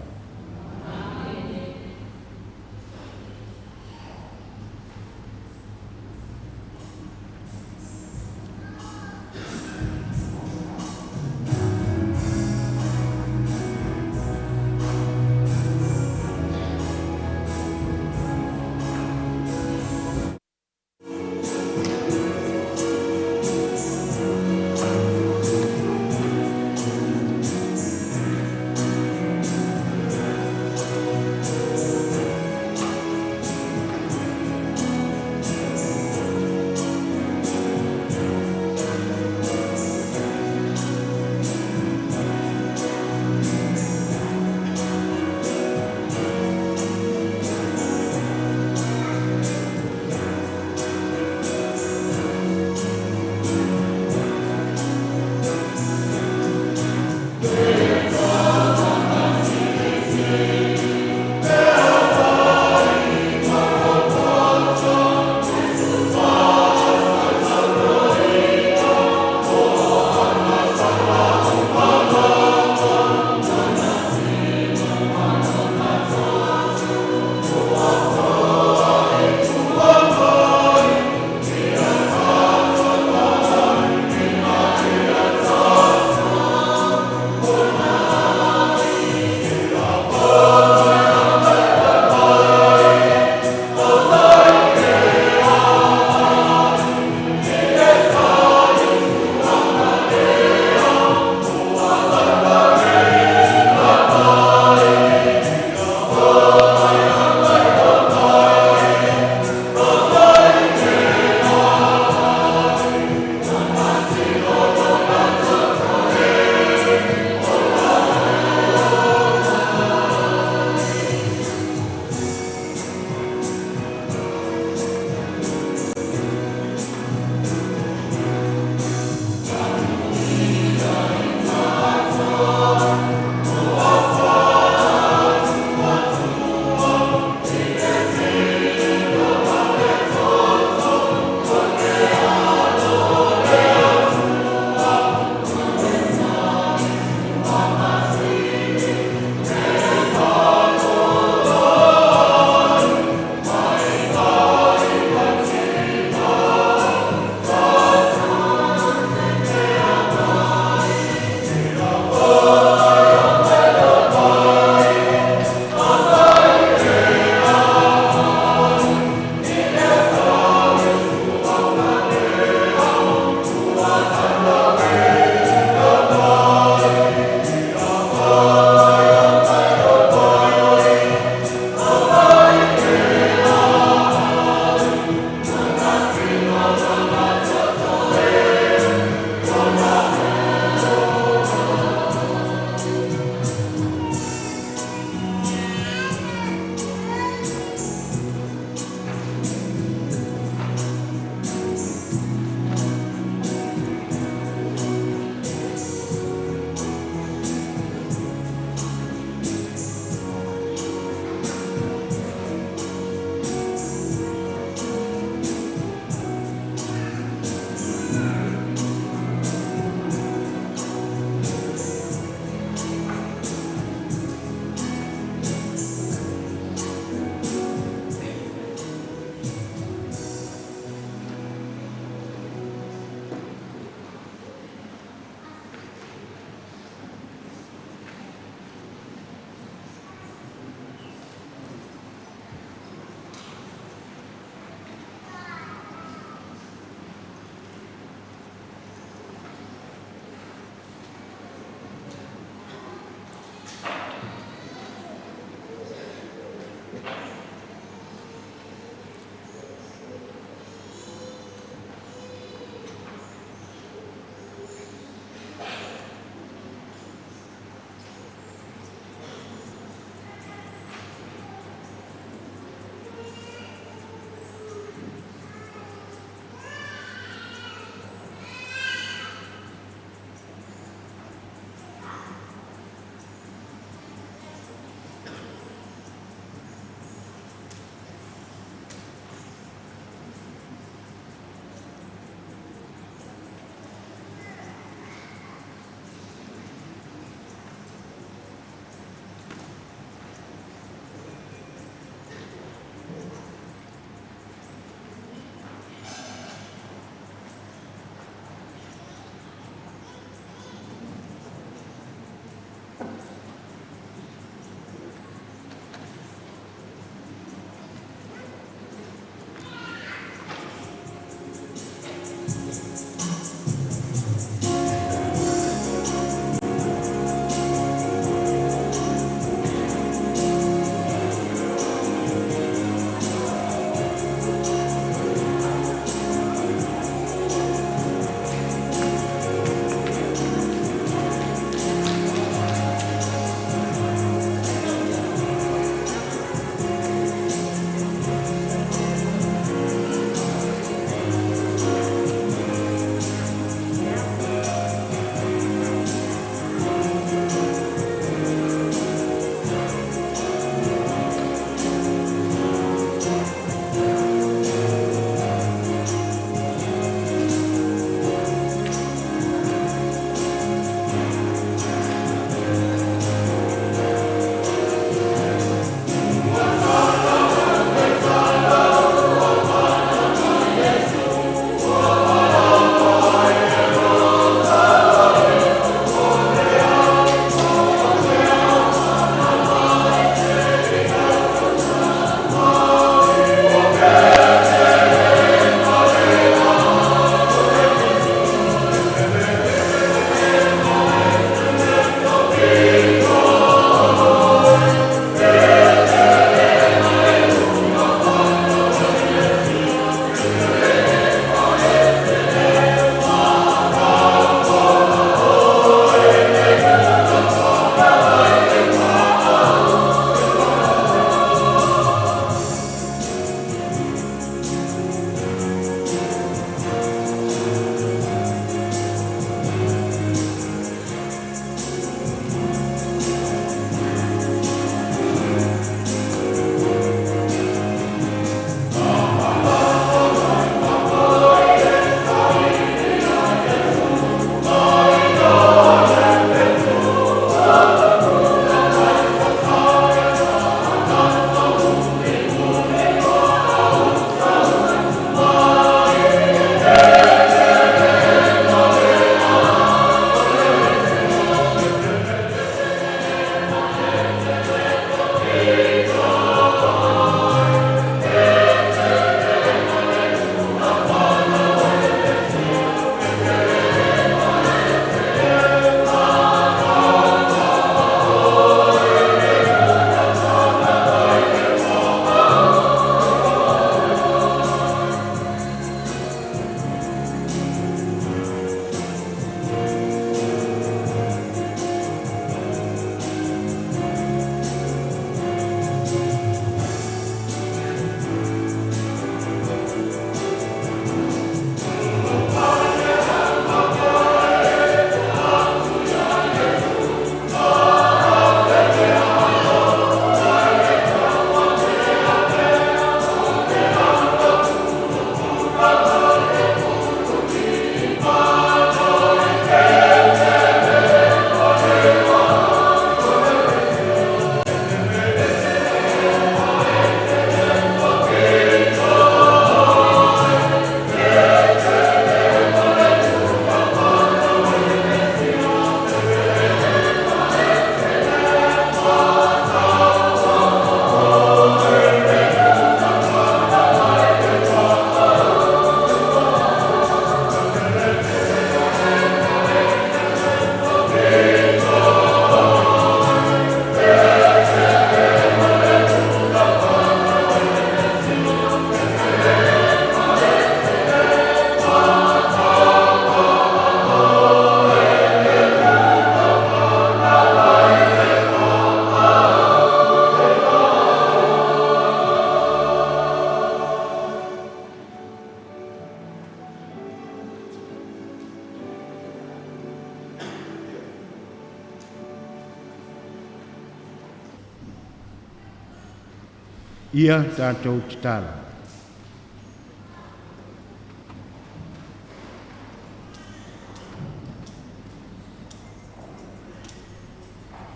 ia tātou te tala.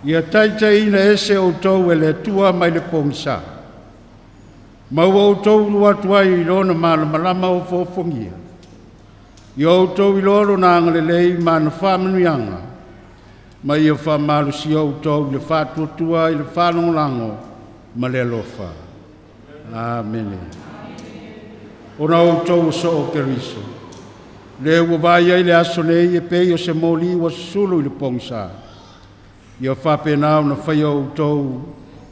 Ia taitai ina ese o tau e le tua mai le pongsa. Mau o tau lua tuai i lona malama o fofongia. I o tau i loro na angale lei mana whamanuianga. Ma ia whamalu si o tau le whatuatua i le whanongolango ma le alofa. Amen. Ona o tau so o Keriso. Le ua vai ai le aso nei e pei o se moli wa sulu i le pongsa. Ia whapenau na whai o tau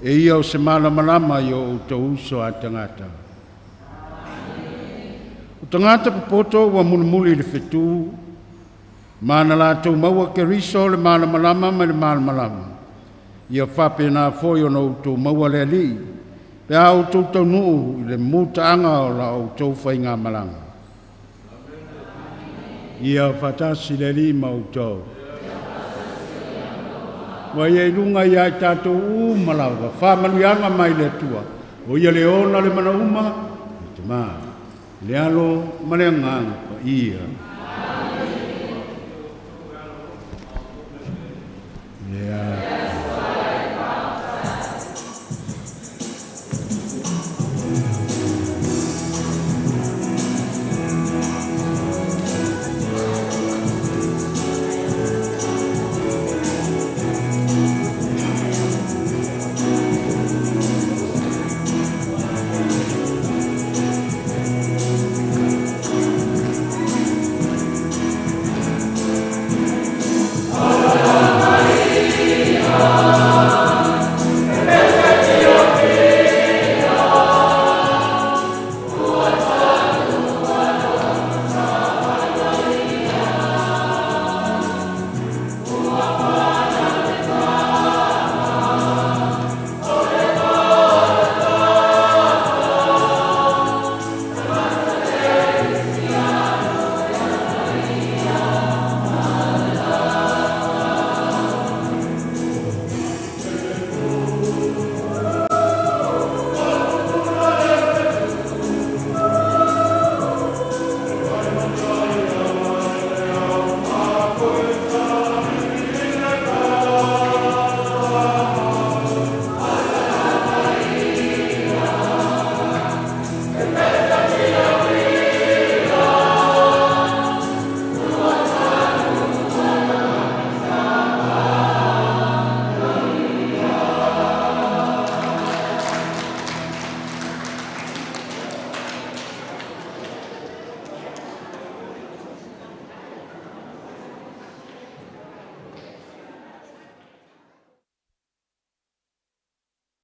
e ia o se malama i o tau uso a tangata. O tangata papoto wa mulimuli le whetu, mana la tau maua Keriso le malama ma le malama. Ia whapena foi o na o tau maua le ali, pe a o tau tau nuu i le mutaanga o la o tau whai ngā malanga. Ia whatasi le li ma o tau. Wa ia ilunga ia i tātou umalawa, whamanuianga mai le tua. O ia le ona le mana uma, te maa, le alo mareanga pa ia.